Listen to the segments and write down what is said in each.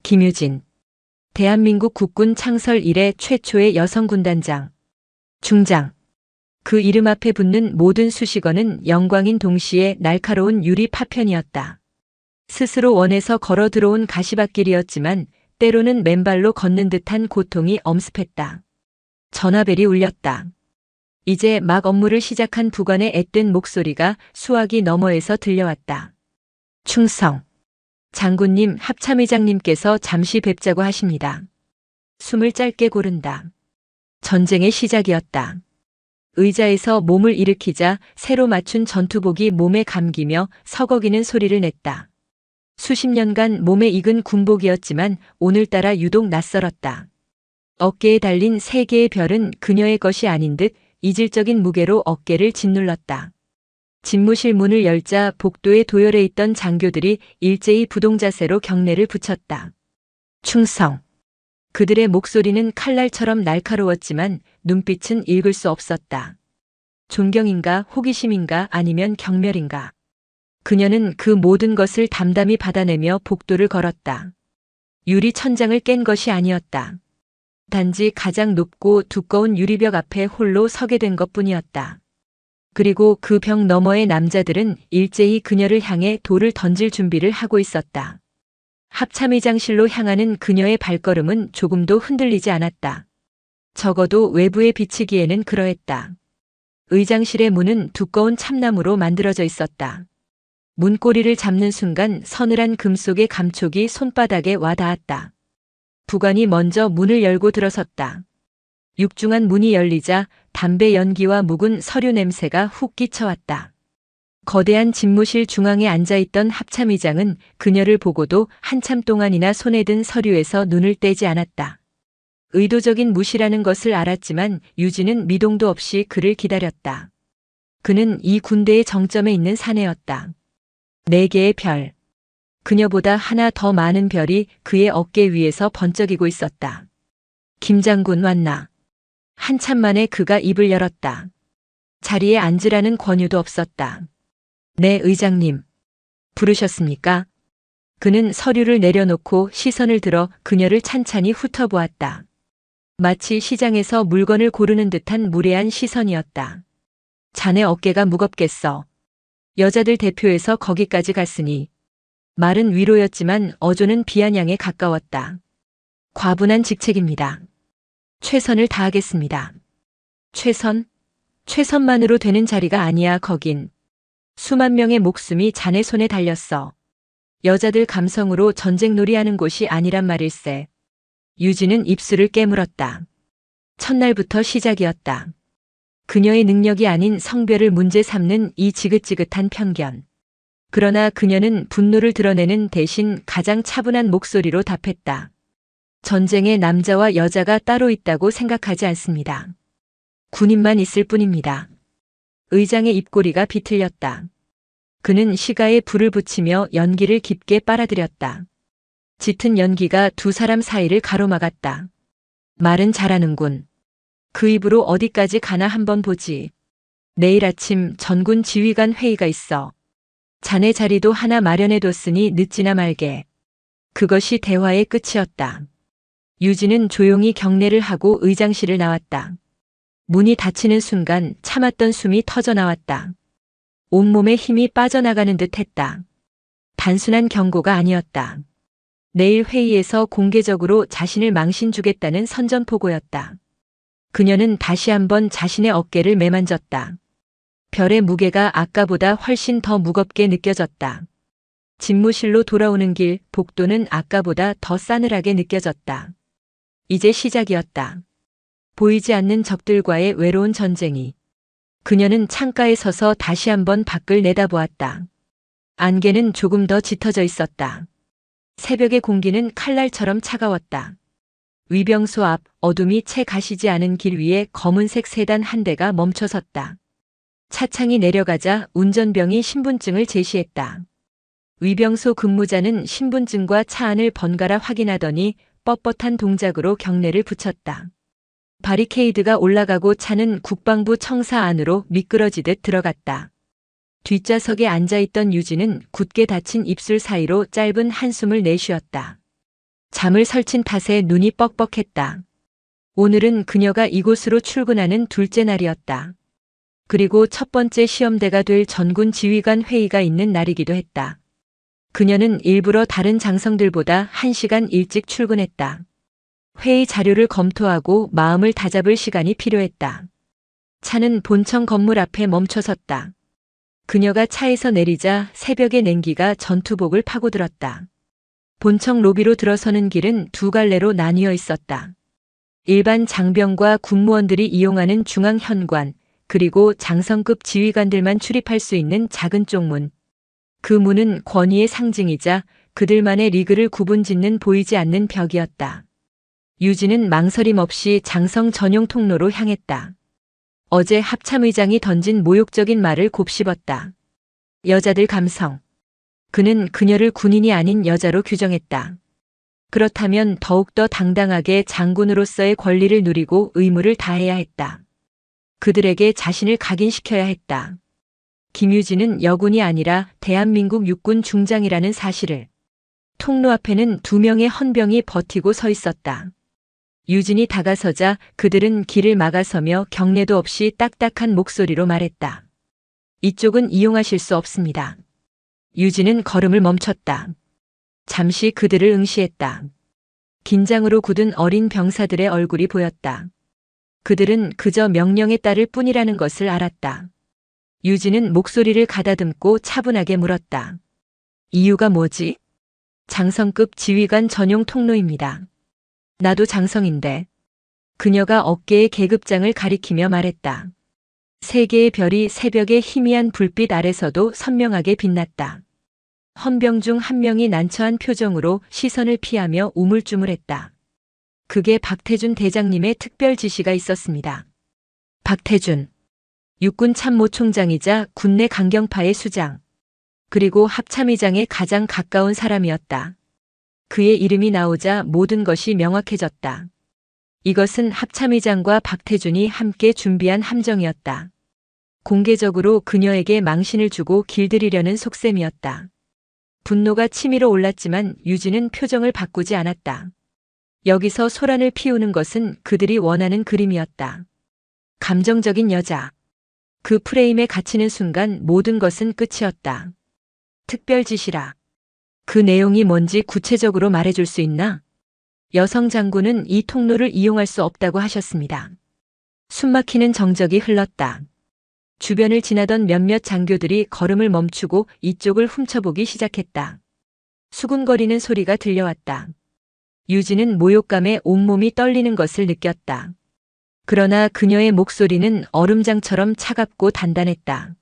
김유진. 대한민국 국군 창설 이래 최초의 여성 군단장. 중장. 그 이름 앞에 붙는 모든 수식어는 영광인 동시에 날카로운 유리 파편이었다. 스스로 원해서 걸어 들어온 가시밭길이었지만 때로는 맨발로 걷는 듯한 고통이 엄습했다. 전화벨이 울렸다. 이제 막 업무를 시작한 부관의 앳된 목소리가 수화기 너머에서 들려왔다. 충성. 장군님, 합참의장님께서 잠시 뵙자고 하십니다. 숨을 짧게 고른다. 전쟁의 시작이었다. 의자에서 몸을 일으키자 새로 맞춘 전투복이 몸에 감기며 서걱이는 소리를 냈다. 수십 년간 몸에 익은 군복이었지만 오늘따라 유독 낯설었다. 어깨에 달린 세 개의 별은 그녀의 것이 아닌 듯 이질적인 무게로 어깨를 짓눌렀다. 집무실 문을 열자 복도에 도열해 있던 장교들이 일제히 부동자세로 경례를 붙였다. 충성. 그들의 목소리는 칼날처럼 날카로웠지만 눈빛은 읽을 수 없었다. 존경인가, 호기심인가, 아니면 경멸인가. 그녀는 그 모든 것을 담담히 받아내며 복도를 걸었다. 유리 천장을 깬 것이 아니었다. 단지 가장 높고 두꺼운 유리벽 앞에 홀로 서게 된 것뿐이었다. 그리고 그 벽 너머의 남자들은 일제히 그녀를 향해 돌을 던질 준비를 하고 있었다. 합참의장실로 향하는 그녀의 발걸음은 조금도 흔들리지 않았다. 적어도 외부에 비치기에는 그러했다. 의장실의 문은 두꺼운 참나무로 만들어져 있었다. 문고리를 잡는 순간 서늘한 금속의 감촉이 손바닥에 와닿았다. 부관이 먼저 문을 열고 들어섰다. 육중한 문이 열리자 담배 연기와 묵은 서류 냄새가 훅 끼쳐왔다. 거대한 집무실 중앙에 앉아있던 합참의장은 그녀를 보고도 한참 동안이나 손에 든 서류에서 눈을 떼지 않았다. 의도적인 무시라는 것을 알았지만 유진은 미동도 없이 그를 기다렸다. 그는 이 군대의 정점에 있는 사내였다. 4개의 별. 그녀보다 하나 더 많은 별이 그의 어깨 위에서 번쩍이고 있었다. 김 장군 왔나? 한참 만에 그가 입을 열었다. 자리에 앉으라는 권유도 없었다. 네, 의장님. 부르셨습니까? 그는 서류를 내려놓고 시선을 들어 그녀를 찬찬히 훑어보았다. 마치 시장에서 물건을 고르는 듯한 무례한 시선이었다. 자네 어깨가 무겁겠어. 여자들 대표에서 거기까지 갔으니. 말은 위로였지만 어조는 비아냥에 가까웠다. 과분한 직책입니다. 최선을 다하겠습니다. 최선? 최선만으로 되는 자리가 아니야, 거긴. 수만 명의 목숨이 자네 손에 달렸어. 여자들 감성으로 전쟁놀이하는 곳이 아니란 말일세. 유진은 입술을 깨물었다. 첫날부터 시작이었다. 그녀의 능력이 아닌 성별을 문제 삼는 이 지긋지긋한 편견. 그러나 그녀는 분노를 드러내는 대신 가장 차분한 목소리로 답했다. 전쟁에 남자와 여자가 따로 있다고 생각하지 않습니다. 군인만 있을 뿐입니다. 의장의 입꼬리가 비틀렸다. 그는 시가에 불을 붙이며 연기를 깊게 빨아들였다. 짙은 연기가 두 사람 사이를 가로막았다. 말은 잘하는군. 그 입으로 어디까지 가나 한번 보지. 내일 아침 전군 지휘관 회의가 있어. 자네 자리도 하나 마련해뒀으니 늦지나 말게. 그것이 대화의 끝이었다. 유진은 조용히 경례를 하고 의장실을 나왔다. 문이 닫히는 순간 참았던 숨이 터져나왔다. 온몸에 힘이 빠져나가는 듯 했다. 단순한 경고가 아니었다. 내일 회의에서 공개적으로 자신을 망신주겠다는 선전포고였다. 그녀는 다시 한번 자신의 어깨를 매만졌다. 별의 무게가 아까보다 훨씬 더 무겁게 느껴졌다. 집무실로 돌아오는 길, 복도는 아까보다 더 싸늘하게 느껴졌다. 이제 시작이었다. 보이지 않는 적들과의 외로운 전쟁이. 그녀는 창가에 서서 다시 한번 밖을 내다보았다. 안개는 조금 더 짙어져 있었다. 새벽의 공기는 칼날처럼 차가웠다. 위병소 앞 어둠이 채 가시지 않은 길 위에 검은색 세단 한 대가 멈춰섰다. 차창이 내려가자 운전병이 신분증을 제시했다. 위병소 근무자는 신분증과 차 안을 번갈아 확인하더니 뻣뻣한 동작으로 경례를 붙였다. 바리케이드가 올라가고 차는 국방부 청사 안으로 미끄러지듯 들어갔다. 뒷좌석에 앉아있던 유진은 굳게 닫힌 입술 사이로 짧은 한숨을 내쉬었다. 잠을 설친 탓에 눈이 뻑뻑했다. 오늘은 그녀가 이곳으로 출근하는 둘째 날이었다. 그리고 첫 번째 시험대가 될 전군 지휘관 회의가 있는 날이기도 했다. 그녀는 일부러 다른 장성들보다 1시간 일찍 출근했다. 회의 자료를 검토하고 마음을 다잡을 시간이 필요했다. 차는 본청 건물 앞에 멈춰섰다. 그녀가 차에서 내리자 새벽의 냉기가 전투복을 파고들었다. 본청 로비로 들어서는 길은 두 갈래로 나뉘어 있었다. 일반 장병과 군무원들이 이용하는 중앙 현관, 그리고 장성급 지휘관들만 출입할 수 있는 작은 쪽문. 그 문은 권위의 상징이자 그들만의 리그를 구분짓는 보이지 않는 벽이었다. 유진은 망설임 없이 장성 전용 통로로 향했다. 어제 합참의장이 던진 모욕적인 말을 곱씹었다. 여자들 감성. 그는 그녀를 군인이 아닌 여자로 규정했다. 그렇다면 더욱더 당당하게 장군으로서의 권리를 누리고 의무를 다해야 했다. 그들에게 자신을 각인시켜야 했다. 김유진은 여군이 아니라 대한민국 육군 중장이라는 사실을. 통로 앞에는 2명의 헌병이 버티고 서 있었다. 유진이 다가서자 그들은 길을 막아서며 경례도 없이 딱딱한 목소리로 말했다. 이쪽은 이용하실 수 없습니다. 유진은 걸음을 멈췄다. 잠시 그들을 응시했다. 긴장으로 굳은 어린 병사들의 얼굴이 보였다. 그들은 그저 명령에 따를 뿐이라는 것을 알았다. 유진은 목소리를 가다듬고 차분하게 물었다. 이유가 뭐지? 장성급 지휘관 전용 통로입니다. 나도 장성인데. 그녀가 어깨에 계급장을 가리키며 말했다. 3개의 별이 새벽의 희미한 불빛 아래서도 선명하게 빛났다. 헌병 중 한 명이 난처한 표정으로 시선을 피하며 우물쭈물했다. 그게 박태준 대장님의 특별 지시가 있었습니다. 박태준. 육군 참모총장이자 군내 강경파의 수장. 그리고 합참의장의 가장 가까운 사람이었다. 그의 이름이 나오자 모든 것이 명확해졌다. 이것은 합참의장과 박태준이 함께 준비한 함정이었다. 공개적으로 그녀에게 망신을 주고 길들이려는 속셈이었다. 분노가 치밀어 올랐지만 유진은 표정을 바꾸지 않았다. 여기서 소란을 피우는 것은 그들이 원하는 그림이었다. 감정적인 여자. 그 프레임에 갇히는 순간 모든 것은 끝이었다. 특별 지시라. 그 내용이 뭔지 구체적으로 말해줄 수 있나? 여성 장군은 이 통로를 이용할 수 없다고 하셨습니다. 숨막히는 정적이 흘렀다. 주변을 지나던 몇몇 장교들이 걸음을 멈추고 이쪽을 훔쳐보기 시작했다. 수군거리는 소리가 들려왔다. 유진은 모욕감에 온몸이 떨리는 것을 느꼈다. 그러나 그녀의 목소리는 얼음장처럼 차갑고 단단했다.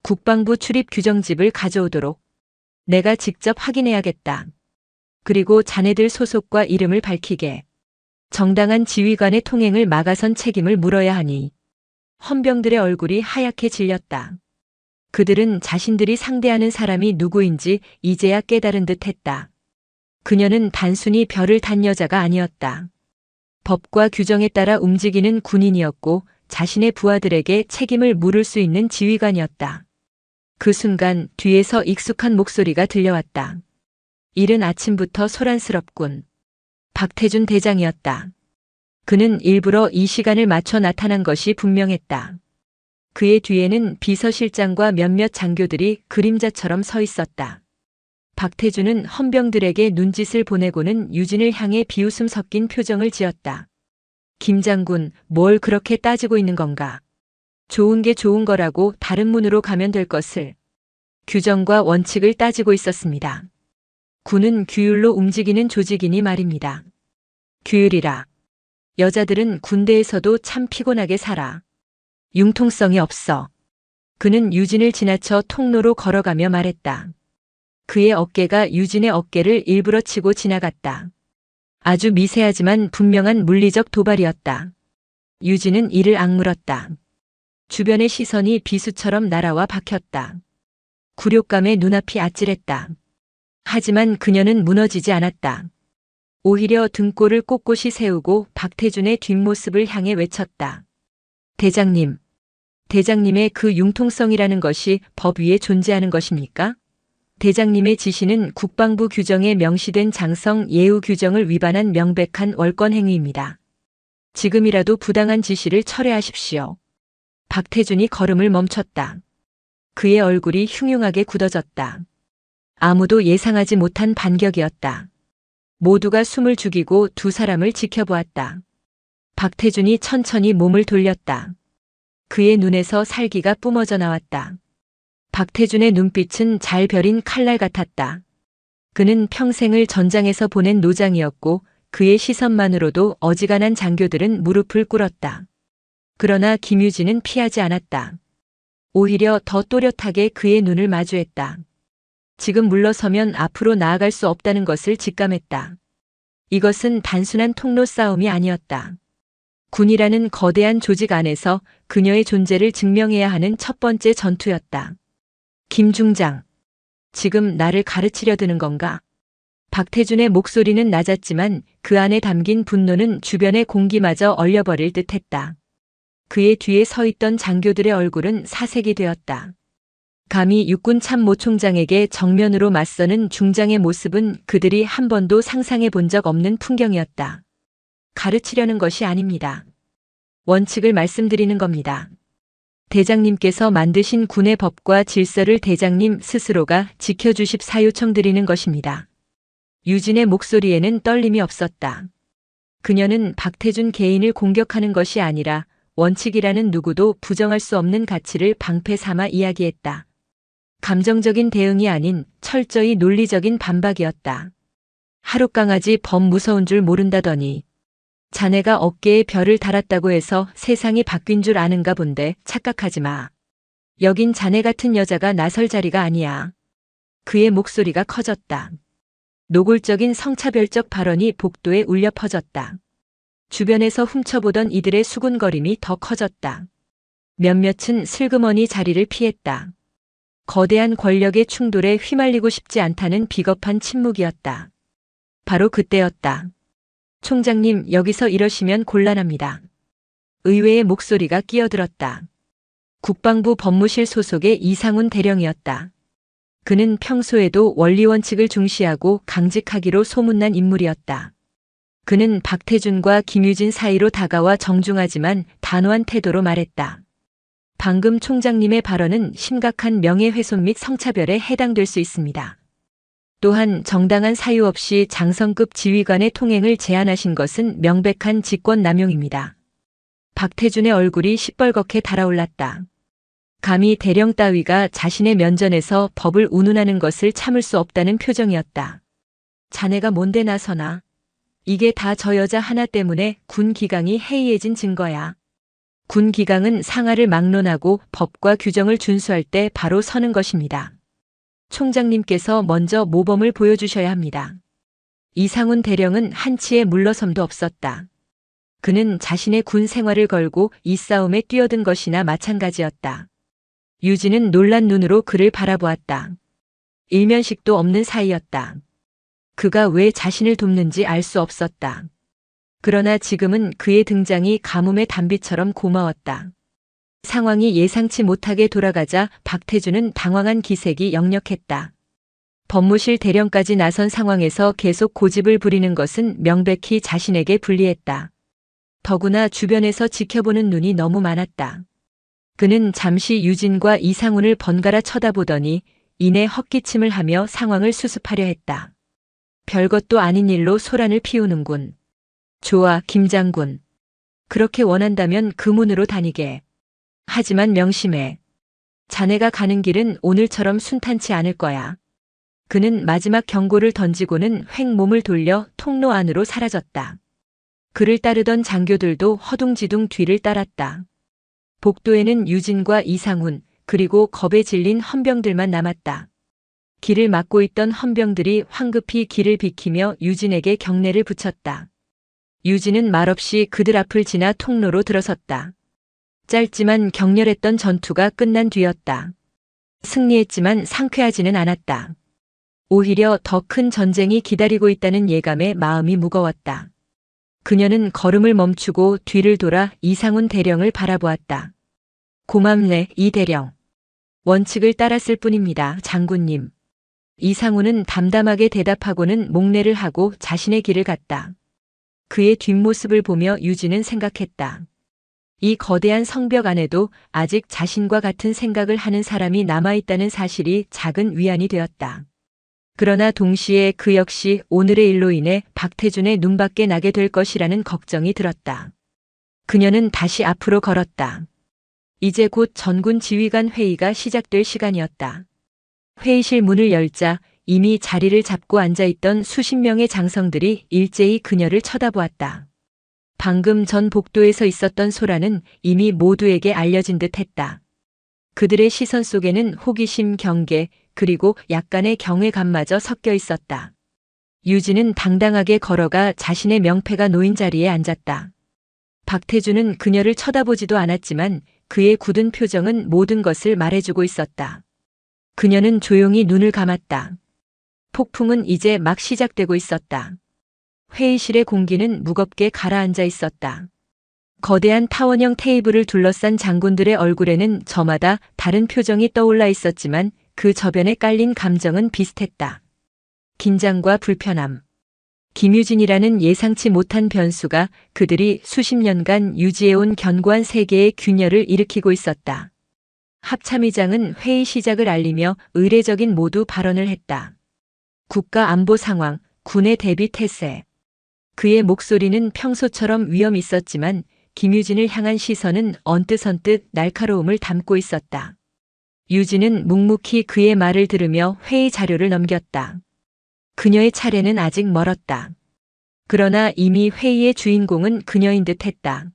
국방부 출입 규정집을 가져오도록. 내가 직접 확인해야겠다. 그리고 자네들 소속과 이름을 밝히게. 정당한 지휘관의 통행을 막아선 책임을 물어야 하니. 헌병들의 얼굴이 하얗게 질렸다. 그들은 자신들이 상대하는 사람이 누구인지 이제야 깨달은 듯 했다. 그녀는 단순히 별을 단 여자가 아니었다. 법과 규정에 따라 움직이는 군인이었고 자신의 부하들에게 책임을 물을 수 있는 지휘관이었다. 그 순간 뒤에서 익숙한 목소리가 들려왔다. 이른 아침부터 소란스럽군. 박태준 대장이었다. 그는 일부러 이 시간을 맞춰 나타난 것이 분명했다. 그의 뒤에는 비서실장과 몇몇 장교들이 그림자처럼 서 있었다. 박태준은 헌병들에게 눈짓을 보내고는 유진을 향해 비웃음 섞인 표정을 지었다. 김 장군, 뭘 그렇게 따지고 있는 건가? 좋은 게 좋은 거라고 다른 문으로 가면 될 것을. 규정과 원칙을 따지고 있었습니다. 군은 규율로 움직이는 조직이니 말입니다. 규율이라. 여자들은 군대에서도 참 피곤하게 살아. 융통성이 없어. 그는 유진을 지나쳐 통로로 걸어가며 말했다. 그의 어깨가 유진의 어깨를 일부러 치고 지나갔다. 아주 미세하지만 분명한 물리적 도발이었다. 유진은 이를 악물었다. 주변의 시선이 비수처럼 날아와 박혔다. 굴욕감에 눈앞이 아찔했다. 하지만 그녀는 무너지지 않았다. 오히려 등골을 꼿꼿이 세우고 박태준의 뒷모습을 향해 외쳤다. 대장님. 대장님의 그 융통성이라는 것이 법 위에 존재하는 것입니까? 대장님의 지시는 국방부 규정에 명시된 장성 예우 규정을 위반한 명백한 월권 행위입니다. 지금이라도 부당한 지시를 철회하십시오. 박태준이 걸음을 멈췄다. 그의 얼굴이 흉흉하게 굳어졌다. 아무도 예상하지 못한 반격이었다. 모두가 숨을 죽이고 두 사람을 지켜보았다. 박태준이 천천히 몸을 돌렸다. 그의 눈에서 살기가 뿜어져 나왔다. 박태준의 눈빛은 잘 벼린 칼날 같았다. 그는 평생을 전장에서 보낸 노장이었고 그의 시선만으로도 어지간한 장교들은 무릎을 꿇었다. 그러나 김유진은 피하지 않았다. 오히려 더 또렷하게 그의 눈을 마주했다. 지금 물러서면 앞으로 나아갈 수 없다는 것을 직감했다. 이것은 단순한 통로 싸움이 아니었다. 군이라는 거대한 조직 안에서 그녀의 존재를 증명해야 하는 첫 번째 전투였다. 김 중장, 지금 나를 가르치려 드는 건가? 박태준의 목소리는 낮았지만 그 안에 담긴 분노는 주변의 공기마저 얼려버릴 듯했다. 그의 뒤에 서 있던 장교들의 얼굴은 사색이 되었다. 감히 육군 참모 총장에게 정면으로 맞서는 중장의 모습은 그들이 한 번도 상상해 본 적 없는 풍경이었다. 가르치려는 것이 아닙니다. 원칙을 말씀드리는 겁니다. 대장님께서 만드신 군의 법과 질서를 대장님 스스로가 지켜주십사 요청드리는 것입니다. 유진의 목소리에는 떨림이 없었다. 그녀는 박태준 개인을 공격하는 것이 아니라 원칙이라는 누구도 부정할 수 없는 가치를 방패 삼아 이야기했다. 감정적인 대응이 아닌 철저히 논리적인 반박이었다. 하룻강아지 범 무서운 줄 모른다더니 자네가 어깨에 별을 달았다고 해서 세상이 바뀐 줄 아는가 본데 착각하지 마. 여긴 자네 같은 여자가 나설 자리가 아니야. 그의 목소리가 커졌다. 노골적인 성차별적 발언이 복도에 울려 퍼졌다. 주변에서 훔쳐보던 이들의 수군거림이 더 커졌다. 몇몇은 슬그머니 자리를 피했다. 거대한 권력의 충돌에 휘말리고 싶지 않다는 비겁한 침묵이었다. 바로 그때였다. 총장님, 여기서 이러시면 곤란합니다. 의외의 목소리가 끼어들었다. 국방부 법무실 소속의 이상훈 대령이었다. 그는 평소에도 원리원칙을 중시하고 강직하기로 소문난 인물이었다. 그는 박태준과 김유진 사이로 다가와 정중하지만 단호한 태도로 말했다. 방금 총장님의 발언은 심각한 명예훼손 및 성차별에 해당될 수 있습니다. 또한 정당한 사유 없이 장성급 지휘관의 통행을 제한하신 것은 명백한 직권남용입니다. 박태준의 얼굴이 시뻘겋게 달아올랐다. 감히 대령 따위가 자신의 면전에서 법을 운운하는 것을 참을 수 없다는 표정이었다. 자네가 뭔데 나서나? 이게 다 저 여자 하나 때문에 군 기강이 해이해진 증거야. 군 기강은 상하를 막론하고 법과 규정을 준수할 때 바로 서는 것입니다. 총장님께서 먼저 모범을 보여주셔야 합니다. 이상훈 대령은 한치의 물러섬도 없었다. 그는 자신의 군 생활을 걸고 이 싸움에 뛰어든 것이나 마찬가지였다. 유진은 놀란 눈으로 그를 바라보았다. 일면식도 없는 사이였다. 그가 왜 자신을 돕는지 알 수 없었다. 그러나 지금은 그의 등장이 가뭄의 단비처럼 고마웠다. 상황이 예상치 못하게 돌아가자 박태준은 당황한 기색이 역력했다. 법무실 대령까지 나선 상황에서 계속 고집을 부리는 것은 명백히 자신에게 불리했다. 더구나 주변에서 지켜보는 눈이 너무 많았다. 그는 잠시 유진과 이상훈을 번갈아 쳐다보더니 이내 헛기침을 하며 상황을 수습하려 했다. 별것도 아닌 일로 소란을 피우는군. 좋아, 김 장군. 그렇게 원한다면 그 문으로 다니게. 하지만 명심해. 자네가 가는 길은 오늘처럼 순탄치 않을 거야. 그는 마지막 경고를 던지고는 횡 몸을 돌려 통로 안으로 사라졌다. 그를 따르던 장교들도 허둥지둥 뒤를 따랐다. 복도에는 유진과 이상훈, 그리고 겁에 질린 헌병들만 남았다. 길을 막고 있던 헌병들이 황급히 길을 비키며 유진에게 경례를 붙였다. 유진은 말없이 그들 앞을 지나 통로로 들어섰다. 짧지만 격렬했던 전투가 끝난 뒤였다. 승리했지만 상쾌하지는 않았다. 오히려 더 큰 전쟁이 기다리고 있다는 예감에 마음이 무거웠다. 그녀는 걸음을 멈추고 뒤를 돌아 이상훈 대령을 바라보았다. 고맙네, 이 대령. 원칙을 따랐을 뿐입니다, 장군님. 이상우는 담담하게 대답하고는 목례를 하고 자신의 길을 갔다. 그의 뒷모습을 보며 유진은 생각했다. 이 거대한 성벽 안에도 아직 자신과 같은 생각을 하는 사람이 남아있다는 사실이 작은 위안이 되었다. 그러나 동시에 그 역시 오늘의 일로 인해 박태준의 눈밖에 나게 될 것이라는 걱정이 들었다. 그녀는 다시 앞으로 걸었다. 이제 곧 전군 지휘관 회의가 시작될 시간이었다. 회의실 문을 열자 이미 자리를 잡고 앉아있던 수십 명의 장성들이 일제히 그녀를 쳐다보았다. 방금 전 복도에서 있었던 소란은 이미 모두에게 알려진 듯 했다. 그들의 시선 속에는 호기심, 경계, 그리고 약간의 경외감마저 섞여 있었다. 유진은 당당하게 걸어가 자신의 명패가 놓인 자리에 앉았다. 박태준은 그녀를 쳐다보지도 않았지만 그의 굳은 표정은 모든 것을 말해주고 있었다. 그녀는 조용히 눈을 감았다. 폭풍은 이제 막 시작되고 있었다. 회의실의 공기는 무겁게 가라앉아 있었다. 거대한 타원형 테이블을 둘러싼 장군들의 얼굴에는 저마다 다른 표정이 떠올라 있었지만 그 저변에 깔린 감정은 비슷했다. 긴장과 불편함. 김유진이라는 예상치 못한 변수가 그들이 수십 년간 유지해온 견고한 세계의 균열을 일으키고 있었다. 합참의장은 회의 시작을 알리며 의례적인 모두 발언을 했다. 국가 안보 상황, 군의 대비 태세. 그의 목소리는 평소처럼 위험 있었지만 김유진을 향한 시선은 언뜻언뜻 날카로움을 담고 있었다. 유진은 묵묵히 그의 말을 들으며 회의 자료를 넘겼다. 그녀의 차례는 아직 멀었다. 그러나 이미 회의의 주인공은 그녀인 듯 했다.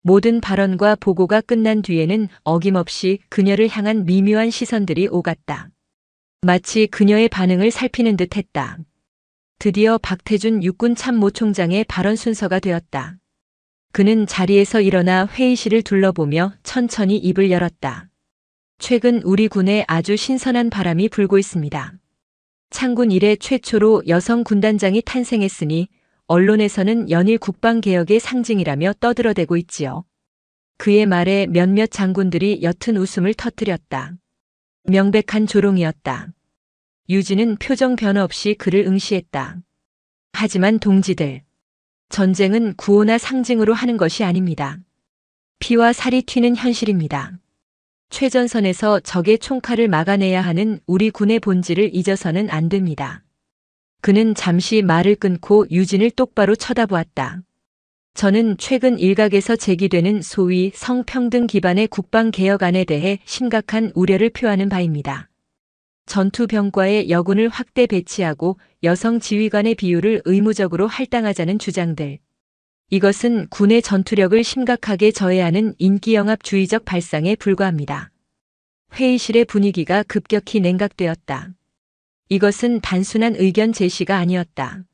모든 발언과 보고가 끝난 뒤에는 어김없이 그녀를 향한 미묘한 시선들이 오갔다. 마치 그녀의 반응을 살피는 듯 했다. 드디어 박태준 육군 참모총장의 발언 순서가 되었다. 그는 자리에서 일어나 회의실을 둘러보며 천천히 입을 열었다. 최근 우리 군에 아주 신선한 바람이 불고 있습니다. 창군 이래 최초로 여성 군단장이 탄생했으니 언론에서는 연일 국방개혁의 상징이라며 떠들어대고 있지요. 그의 말에 몇몇 장군들이 옅은 웃음을 터뜨렸다. 명백한 조롱이었다. 유진은 표정 변화 없이 그를 응시했다. 하지만 동지들, 전쟁은 구호나 상징으로 하는 것이 아닙니다. 피와 살이 튀는 현실입니다. 최전선에서 적의 총칼을 막아내야 하는 우리 군의 본질을 잊어서는 안 됩니다. 그는 잠시 말을 끊고 유진을 똑바로 쳐다보았다. 저는 최근 일각에서 제기되는 소위 성평등 기반의 국방개혁안에 대해 심각한 우려를 표하는 바입니다. 전투병과의 여군을 확대 배치하고 여성 지휘관의 비율을 의무적으로 할당하자는 주장들. 이것은 군의 전투력을 심각하게 저해하는 인기영합주의적 발상에 불과합니다. 회의실의 분위기가 급격히 냉각되었다. 이것은 단순한 의견 제시가 아니었다.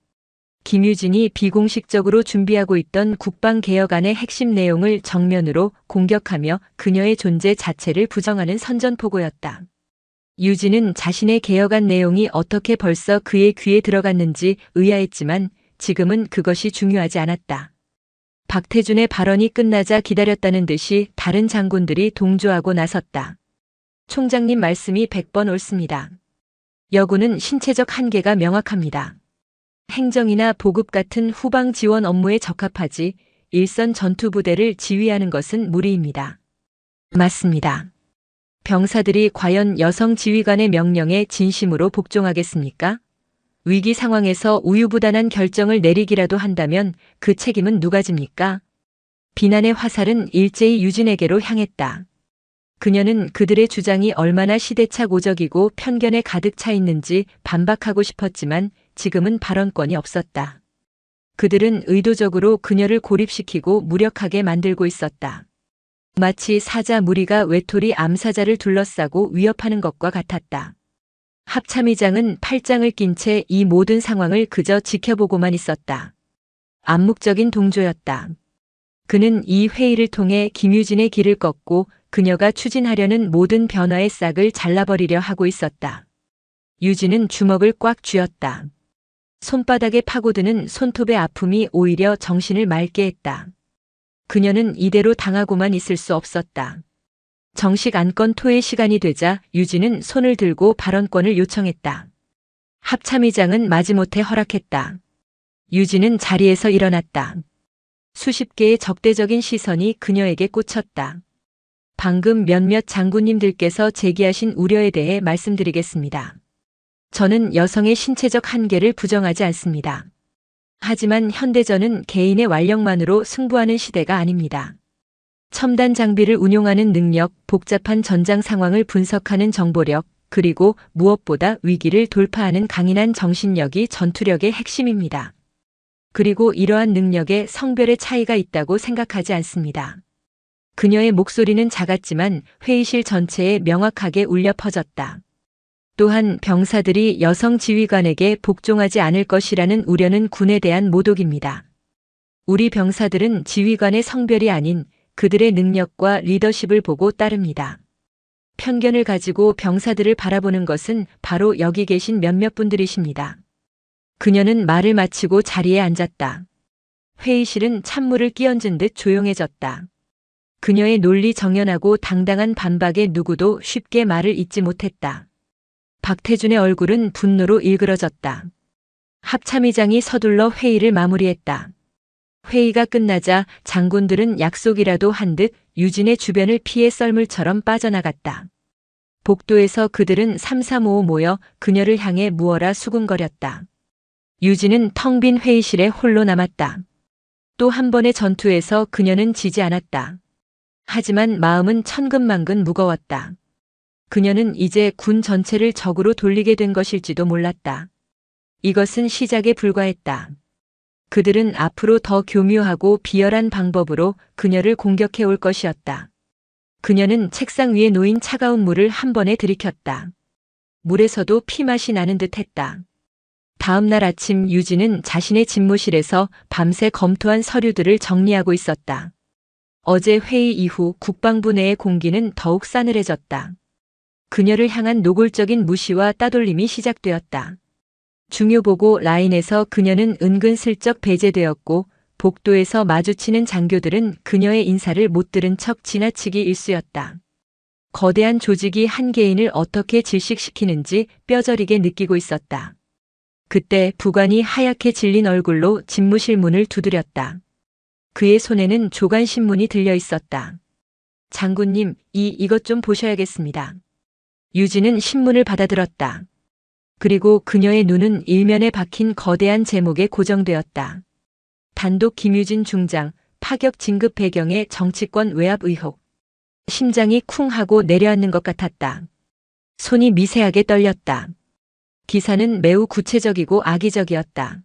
김유진이 비공식적으로 준비하고 있던 국방개혁안의 핵심 내용을 정면으로 공격하며 그녀의 존재 자체를 부정하는 선전포고였다. 유진은 자신의 개혁안 내용이 어떻게 벌써 그의 귀에 들어갔는지 의아했지만 지금은 그것이 중요하지 않았다. 박태준의 발언이 끝나자 기다렸다는 듯이 다른 장군들이 동조하고 나섰다. 총장님 말씀이 100번 옳습니다. 여군은 신체적 한계가 명확합니다. 행정이나 보급 같은 후방 지원 업무에 적합하지 일선 전투부대를 지휘하는 것은 무리입니다. 맞습니다. 병사들이 과연 여성 지휘관의 명령에 진심으로 복종하겠습니까? 위기 상황에서 우유부단한 결정을 내리기라도 한다면 그 책임은 누가 집니까? 비난의 화살은 일제히 유진에게로 향했다. 그녀는 그들의 주장이 얼마나 시대착오적이고 편견에 가득 차 있는지 반박하고 싶었지만 지금은 발언권이 없었다. 그들은 의도적으로 그녀를 고립시키고 무력하게 만들고 있었다. 마치 사자 무리가 외톨이 암사자를 둘러싸고 위협하는 것과 같았다. 합참의장은 팔짱을 낀 채 이 모든 상황을 그저 지켜보고만 있었다. 암묵적인 동조였다. 그는 이 회의를 통해 김유진의 길을 꺾고 그녀가 추진하려는 모든 변화의 싹을 잘라버리려 하고 있었다. 유진은 주먹을 꽉 쥐었다. 손바닥에 파고드는 손톱의 아픔이 오히려 정신을 맑게 했다. 그녀는 이대로 당하고만 있을 수 없었다. 정식 안건 토의 시간이 되자 유진은 손을 들고 발언권을 요청했다. 합참의장은 마지못해 허락했다. 유진은 자리에서 일어났다. 수십 개의 적대적인 시선이 그녀에게 꽂혔다. 방금 몇몇 장군님들께서 제기하신 우려에 대해 말씀드리겠습니다. 저는 여성의 신체적 한계를 부정하지 않습니다. 하지만 현대전은 개인의 완력만으로 승부하는 시대가 아닙니다. 첨단 장비를 운용하는 능력, 복잡한 전장 상황을 분석하는 정보력, 그리고 무엇보다 위기를 돌파하는 강인한 정신력이 전투력의 핵심입니다. 그리고 이러한 능력에 성별의 차이가 있다고 생각하지 않습니다. 그녀의 목소리는 작았지만 회의실 전체에 명확하게 울려 퍼졌다. 또한 병사들이 여성 지휘관에게 복종하지 않을 것이라는 우려는 군에 대한 모독입니다. 우리 병사들은 지휘관의 성별이 아닌 그들의 능력과 리더십을 보고 따릅니다. 편견을 가지고 병사들을 바라보는 것은 바로 여기 계신 몇몇 분들이십니다. 그녀는 말을 마치고 자리에 앉았다. 회의실은 찬물을 끼얹은 듯 조용해졌다. 그녀의 논리 정연하고 당당한 반박에 누구도 쉽게 말을 잇지 못했다. 박태준의 얼굴은 분노로 일그러졌다. 합참의장이 서둘러 회의를 마무리했다. 회의가 끝나자 장군들은 약속이라도 한 듯 유진의 주변을 피해 썰물처럼 빠져나갔다. 복도에서 그들은 삼삼오오 모여 그녀를 향해 무어라 수군거렸다. 유진은 텅 빈 회의실에 홀로 남았다. 또 한 번의 전투에서 그녀는 지지 않았다. 하지만 마음은 천근만근 무거웠다. 그녀는 이제 군 전체를 적으로 돌리게 된 것일지도 몰랐다. 이것은 시작에 불과했다. 그들은 앞으로 더 교묘하고 비열한 방법으로 그녀를 공격해 올 것이었다. 그녀는 책상 위에 놓인 차가운 물을 한 번에 들이켰다. 물에서도 피맛이 나는 듯했다. 다음 날 아침 유진은 자신의 집무실에서 밤새 검토한 서류들을 정리하고 있었다. 어제 회의 이후 국방부 내의 공기는 더욱 싸늘해졌다. 그녀를 향한 노골적인 무시와 따돌림이 시작되었다. 중요보고 라인에서 그녀는 은근슬쩍 배제되었고 복도에서 마주치는 장교들은 그녀의 인사를 못 들은 척 지나치기 일쑤였다. 거대한 조직이 한 개인을 어떻게 질식시키는지 뼈저리게 느끼고 있었다. 그때 부관이 하얗게 질린 얼굴로 집무실 문을 두드렸다. 그의 손에는 조간신문이 들려 있었다. 장군님, 이것 좀 보셔야겠습니다. 유진은 신문을 받아들었다. 그리고 그녀의 눈은 일면에 박힌 거대한 제목에 고정되었다. 단독 김유진 중장, 파격 진급 배경의 정치권 외압 의혹. 심장이 쿵 하고 내려앉는 것 같았다. 손이 미세하게 떨렸다. 기사는 매우 구체적이고 악의적이었다.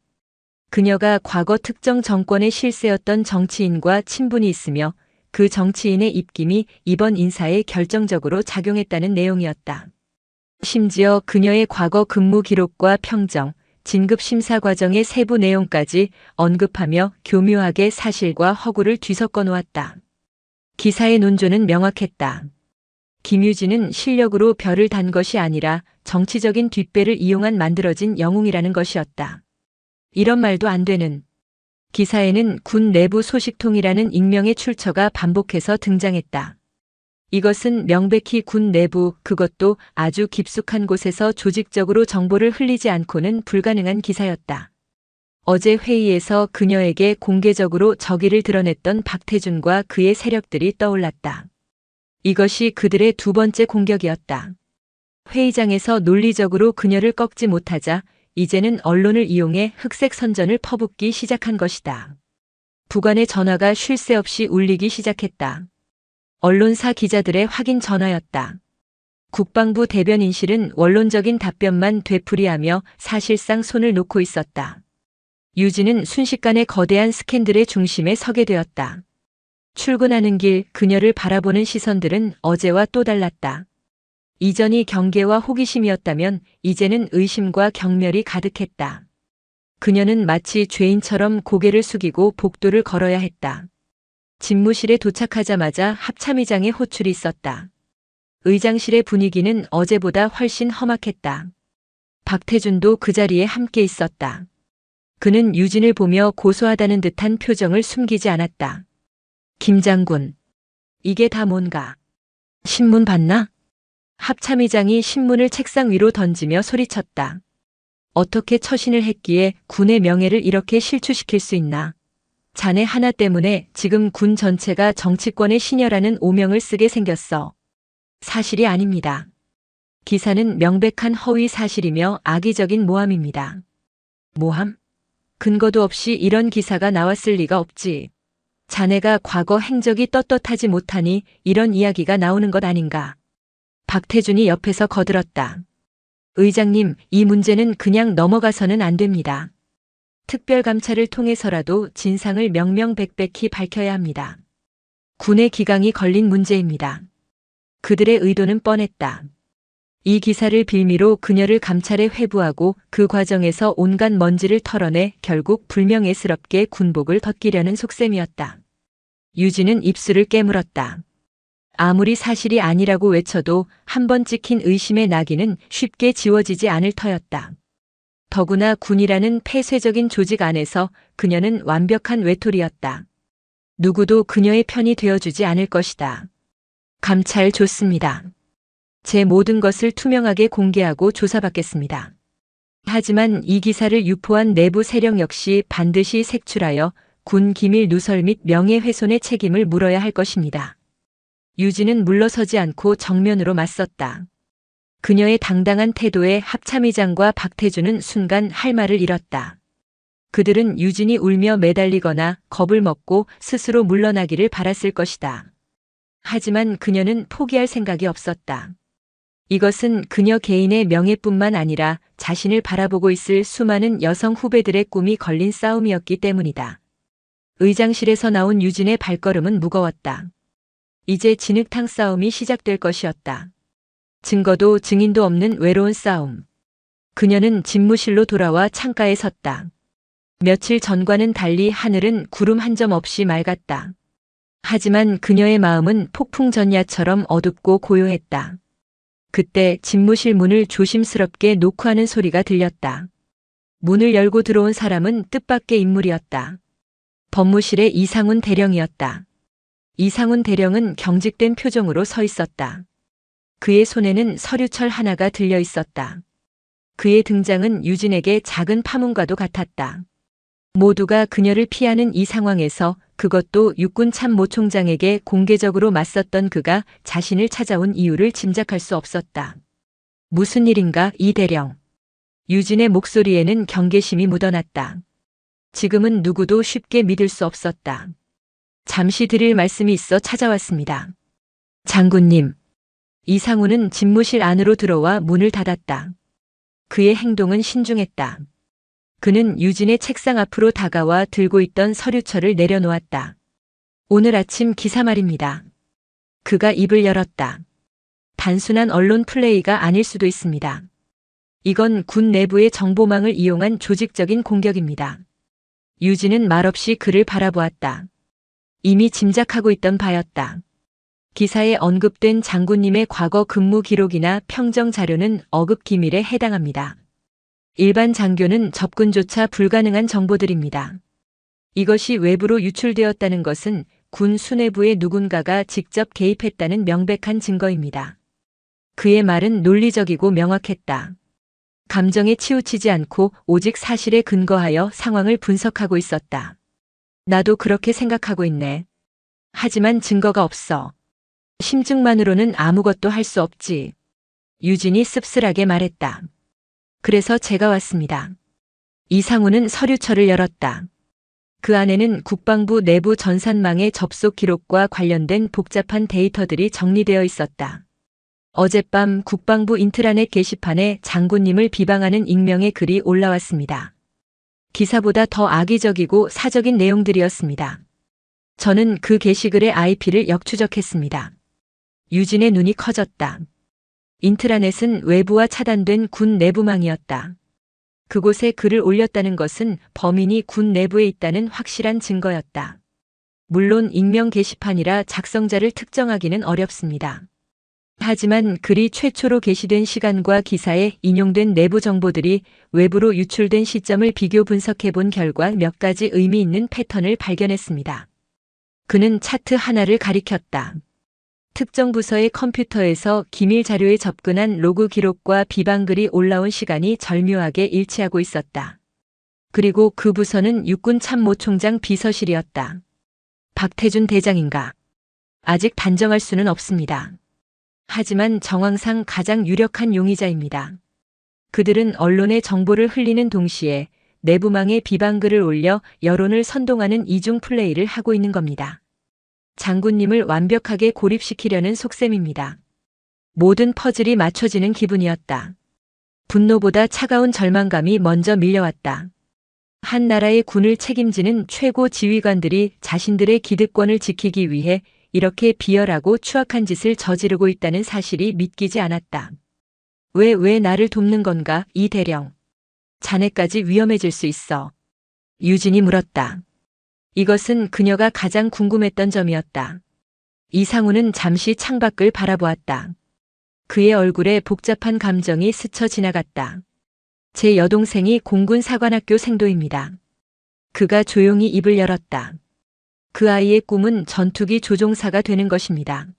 그녀가 과거 특정 정권의 실세였던 정치인과 친분이 있으며 그 정치인의 입김이 이번 인사에 결정적으로 작용했다는 내용이었다. 심지어 그녀의 과거 근무 기록과 평정, 진급 심사 과정의 세부 내용까지 언급하며 교묘하게 사실과 허구를 뒤섞어 놓았다. 기사의 논조는 명확했다. 김유진은 실력으로 별을 단 것이 아니라 정치적인 뒷배를 이용한 만들어진 영웅이라는 것이었다. 이런 말도 안 되는. 기사에는 군 내부 소식통이라는 익명의 출처가 반복해서 등장했다. 이것은 명백히 군 내부, 그것도 아주 깊숙한 곳에서 조직적으로 정보를 흘리지 않고는 불가능한 기사였다. 어제 회의에서 그녀에게 공개적으로 적의를 드러냈던 박태준과 그의 세력들이 떠올랐다. 이것이 그들의 두 번째 공격이었다. 회의장에서 논리적으로 그녀를 꺾지 못하자 이제는 언론을 이용해 흑색 선전을 퍼붓기 시작한 것이다. 부관의 전화가 쉴 새 없이 울리기 시작했다. 언론사 기자들의 확인 전화였다. 국방부 대변인실은 원론적인 답변만 되풀이하며 사실상 손을 놓고 있었다. 유진은 순식간에 거대한 스캔들의 중심에 서게 되었다. 출근하는 길 그녀를 바라보는 시선들은 어제와 또 달랐다. 이전이 경계와 호기심이었다면 이제는 의심과 경멸이 가득했다. 그녀는 마치 죄인처럼 고개를 숙이고 복도를 걸어야 했다. 집무실에 도착하자마자 합참의장의 호출이 있었다. 의장실의 분위기는 어제보다 훨씬 험악했다. 박태준도 그 자리에 함께 있었다. 그는 유진을 보며 고소하다는 듯한 표정을 숨기지 않았다. 김 장군, 이게 다 뭔가? 신문 봤나? 합참의장이 신문을 책상 위로 던지며 소리쳤다. 어떻게 처신을 했기에 군의 명예를 이렇게 실추시킬 수 있나. 자네 하나 때문에 지금 군 전체가 정치권의 시녀라는 오명을 쓰게 생겼어. 사실이 아닙니다. 기사는 명백한 허위 사실이며 악의적인 모함입니다. 모함? 근거도 없이 이런 기사가 나왔을 리가 없지. 자네가 과거 행적이 떳떳하지 못하니 이런 이야기가 나오는 것 아닌가. 박태준이 옆에서 거들었다. 의장님, 이 문제는 그냥 넘어가서는 안 됩니다. 특별감찰을 통해서라도 진상을 명명백백히 밝혀야 합니다. 군의 기강이 걸린 문제입니다. 그들의 의도는 뻔했다. 이 기사를 빌미로 그녀를 감찰에 회부하고 그 과정에서 온갖 먼지를 털어내 결국 불명예스럽게 군복을 덧기려는 속셈이었다. 유진은 입술을 깨물었다. 아무리 사실이 아니라고 외쳐도 한 번 찍힌 의심의 낙인은 쉽게 지워지지 않을 터였다. 더구나 군이라는 폐쇄적인 조직 안에서 그녀는 완벽한 외톨이였다. 누구도 그녀의 편이 되어주지 않을 것이다. 감찰 좋습니다. 제 모든 것을 투명하게 공개하고 조사받겠습니다. 하지만 이 기사를 유포한 내부 세력 역시 반드시 색출하여 군 기밀 누설 및 명예훼손의 책임을 물어야 할 것입니다. 유진은 물러서지 않고 정면으로 맞섰다. 그녀의 당당한 태도에 합참의장과 박태준은 순간 할 말을 잃었다. 그들은 유진이 울며 매달리거나 겁을 먹고 스스로 물러나기를 바랐을 것이다. 하지만 그녀는 포기할 생각이 없었다. 이것은 그녀 개인의 명예뿐만 아니라 자신을 바라보고 있을 수많은 여성 후배들의 꿈이 걸린 싸움이었기 때문이다. 의장실에서 나온 유진의 발걸음은 무거웠다. 이제 진흙탕 싸움이 시작될 것이었다. 증거도 증인도 없는 외로운 싸움. 그녀는 집무실로 돌아와 창가에 섰다. 며칠 전과는 달리 하늘은 구름 한 점 없이 맑았다. 하지만 그녀의 마음은 폭풍전야처럼 어둡고 고요했다. 그때 집무실 문을 조심스럽게 노크하는 소리가 들렸다. 문을 열고 들어온 사람은 뜻밖의 인물이었다. 법무실의 이상훈 대령이었다. 이상훈 대령은 경직된 표정으로 서 있었다. 그의 손에는 서류철 하나가 들려 있었다. 그의 등장은 유진에게 작은 파문과도 같았다. 모두가 그녀를 피하는 이 상황에서 그것도 육군 참모총장에게 공개적으로 맞섰던 그가 자신을 찾아온 이유를 짐작할 수 없었다. 무슨 일인가, 이 대령. 유진의 목소리에는 경계심이 묻어났다. 지금은 누구도 쉽게 믿을 수 없었다. 잠시 드릴 말씀이 있어 찾아왔습니다. 장군님. 이상훈은 집무실 안으로 들어와 문을 닫았다. 그의 행동은 신중했다. 그는 유진의 책상 앞으로 다가와 들고 있던 서류철을 내려놓았다. 오늘 아침 기사 말입니다. 그가 입을 열었다. 단순한 언론 플레이가 아닐 수도 있습니다. 이건 군 내부의 정보망을 이용한 조직적인 공격입니다. 유진은 말없이 그를 바라보았다. 이미 짐작하고 있던 바였다. 기사에 언급된 장군님의 과거 근무 기록이나 평정 자료는 어급 기밀에 해당합니다. 일반 장교는 접근조차 불가능한 정보들입니다. 이것이 외부로 유출되었다는 것은 군 수뇌부의 누군가가 직접 개입했다는 명백한 증거입니다. 그의 말은 논리적이고 명확했다. 감정에 치우치지 않고 오직 사실에 근거하여 상황을 분석하고 있었다. 나도 그렇게 생각하고 있네. 하지만 증거가 없어. 심증만으로는 아무것도 할 수 없지. 유진이 씁쓸하게 말했다. 그래서 제가 왔습니다. 이상훈은 서류철을 열었다. 그 안에는 국방부 내부 전산망의 접속 기록과 관련된 복잡한 데이터들이 정리되어 있었다. 어젯밤 국방부 인트라넷 게시판에 장군님을 비방하는 익명의 글이 올라왔습니다. 기사보다 더 악의적이고 사적인 내용들이었습니다. 저는 그 게시글의 IP를 역추적했습니다. 유진의 눈이 커졌다. 인트라넷은 외부와 차단된 군 내부망이었다. 그곳에 글을 올렸다는 것은 범인이 군 내부에 있다는 확실한 증거였다. 물론 익명 게시판이라 작성자를 특정하기는 어렵습니다. 하지만 글이 최초로 게시된 시간과 기사에 인용된 내부 정보들이 외부로 유출된 시점을 비교 분석해 본 결과 몇 가지 의미 있는 패턴을 발견했습니다. 그는 차트 하나를 가리켰다. 특정 부서의 컴퓨터에서 기밀 자료에 접근한 로그 기록과 비방글이 올라온 시간이 절묘하게 일치하고 있었다. 그리고 그 부서는 육군참모총장 비서실이었다. 박태준 대장인가? 아직 단정할 수는 없습니다. 하지만 정황상 가장 유력한 용의자입니다. 그들은 언론에 정보를 흘리는 동시에 내부망에 비방글을 올려 여론을 선동하는 이중 플레이를 하고 있는 겁니다. 장군님을 완벽하게 고립시키려는 속셈입니다. 모든 퍼즐이 맞춰지는 기분이었다. 분노보다 차가운 절망감이 먼저 밀려왔다. 한 나라의 군을 책임지는 최고 지휘관들이 자신들의 기득권을 지키기 위해 이렇게 비열하고 추악한 짓을 저지르고 있다는 사실이 믿기지 않았다. 왜 나를 돕는 건가, 이 대령. 자네까지 위험해질 수 있어. 유진이 물었다. 이것은 그녀가 가장 궁금했던 점이었다. 이상우는 잠시 창밖을 바라보았다. 그의 얼굴에 복잡한 감정이 스쳐 지나갔다. 제 여동생이 공군 사관학교 생도입니다. 그가 조용히 입을 열었다. 그 아이의 꿈은 전투기 조종사가 되는 것입니다.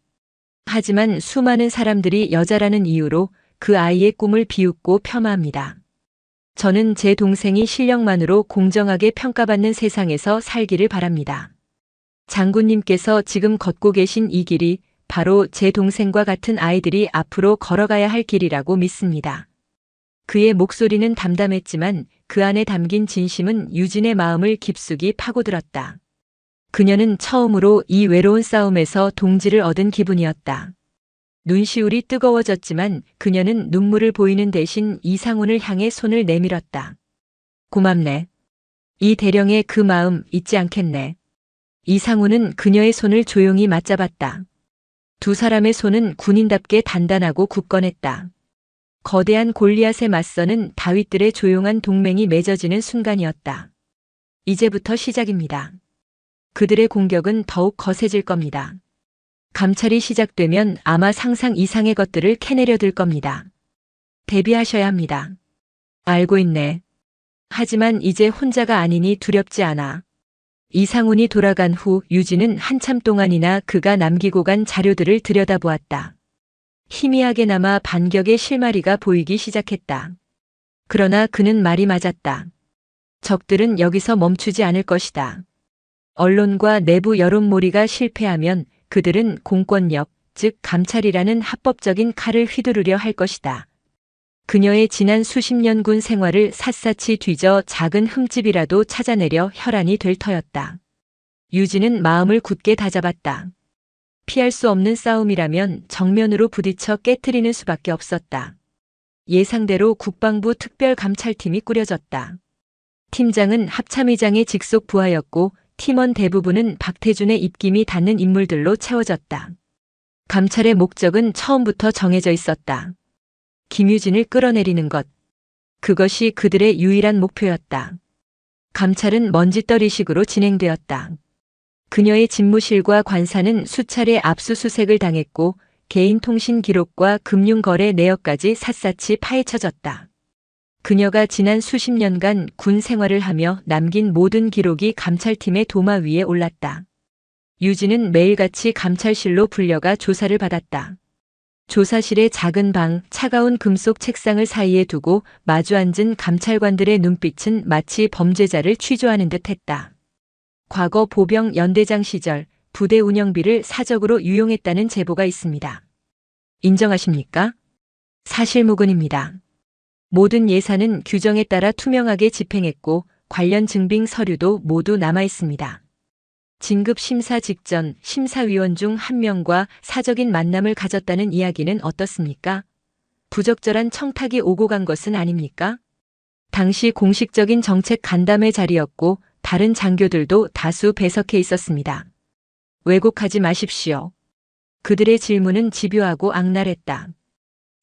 하지만 수많은 사람들이 여자라는 이유로 그 아이의 꿈을 비웃고 폄하합니다. 저는 제 동생이 실력만으로 공정하게 평가받는 세상에서 살기를 바랍니다. 장군님께서 지금 걷고 계신 이 길이 바로 제 동생과 같은 아이들이 앞으로 걸어가야 할 길이라고 믿습니다. 그의 목소리는 담담했지만 그 안에 담긴 진심은 유진의 마음을 깊숙이 파고들었다. 그녀는 처음으로 이 외로운 싸움에서 동지를 얻은 기분이었다. 눈시울이 뜨거워졌지만 그녀는 눈물을 보이는 대신 이상훈을 향해 손을 내밀었다. 고맙네. 이 대령의 그 마음 잊지 않겠네. 이상훈은 그녀의 손을 조용히 맞잡았다. 두 사람의 손은 군인답게 단단하고 굳건했다. 거대한 골리앗에 맞서는 다윗들의 조용한 동맹이 맺어지는 순간이었다. 이제부터 시작입니다. 그들의 공격은 더욱 거세질 겁니다. 감찰이 시작되면 아마 상상 이상의 것들을 캐내려 들 겁니다. 대비하셔야 합니다. 알고 있네. 하지만 이제 혼자가 아니니 두렵지 않아. 이상훈이 돌아간 후 유진은 한참 동안이나 그가 남기고 간 자료들을 들여다보았다. 희미하게 남아 반격의 실마리가 보이기 시작했다. 그러나 그는 말이 맞았다. 적들은 여기서 멈추지 않을 것이다. 언론과 내부 여론몰이가 실패하면 그들은 공권력, 즉 감찰이라는 합법적인 칼을 휘두르려 할 것이다. 그녀의 지난 수십 년 군 생활을 샅샅이 뒤져 작은 흠집이라도 찾아내려 혈안이 될 터였다. 유진은 마음을 굳게 다잡았다. 피할 수 없는 싸움이라면 정면으로 부딪혀 깨트리는 수밖에 없었다. 예상대로 국방부 특별감찰팀이 꾸려졌다. 팀장은 합참의장의 직속 부하였고 팀원 대부분은 박태준의 입김이 닿는 인물들로 채워졌다. 감찰의 목적은 처음부터 정해져 있었다. 김유진을 끌어내리는 것. 그것이 그들의 유일한 목표였다. 감찰은 먼지떨이식으로 진행되었다. 그녀의 집무실과 관사는 수차례 압수수색을 당했고 개인 통신 기록과 금융거래 내역까지 샅샅이 파헤쳐졌다. 그녀가 지난 수십 년간 군 생활을 하며 남긴 모든 기록이 감찰팀의 도마 위에 올랐다. 유진은 매일같이 감찰실로 불려가 조사를 받았다. 조사실의 작은 방, 차가운 금속 책상을 사이에 두고 마주 앉은 감찰관들의 눈빛은 마치 범죄자를 취조하는 듯했다. 과거 보병 연대장 시절 부대 운영비를 사적으로 유용했다는 제보가 있습니다. 인정하십니까? 사실무근입니다. 모든 예산은 규정에 따라 투명하게 집행했고 관련 증빙 서류도 모두 남아 있습니다. 진급 심사 직전 심사위원 중 한 명과 사적인 만남을 가졌다는 이야기는 어떻습니까? 부적절한 청탁이 오고 간 것은 아닙니까? 당시 공식적인 정책 간담회 자리였고 다른 장교들도 다수 배석해 있었습니다. 왜곡하지 마십시오. 그들의 질문은 집요하고 악랄했다.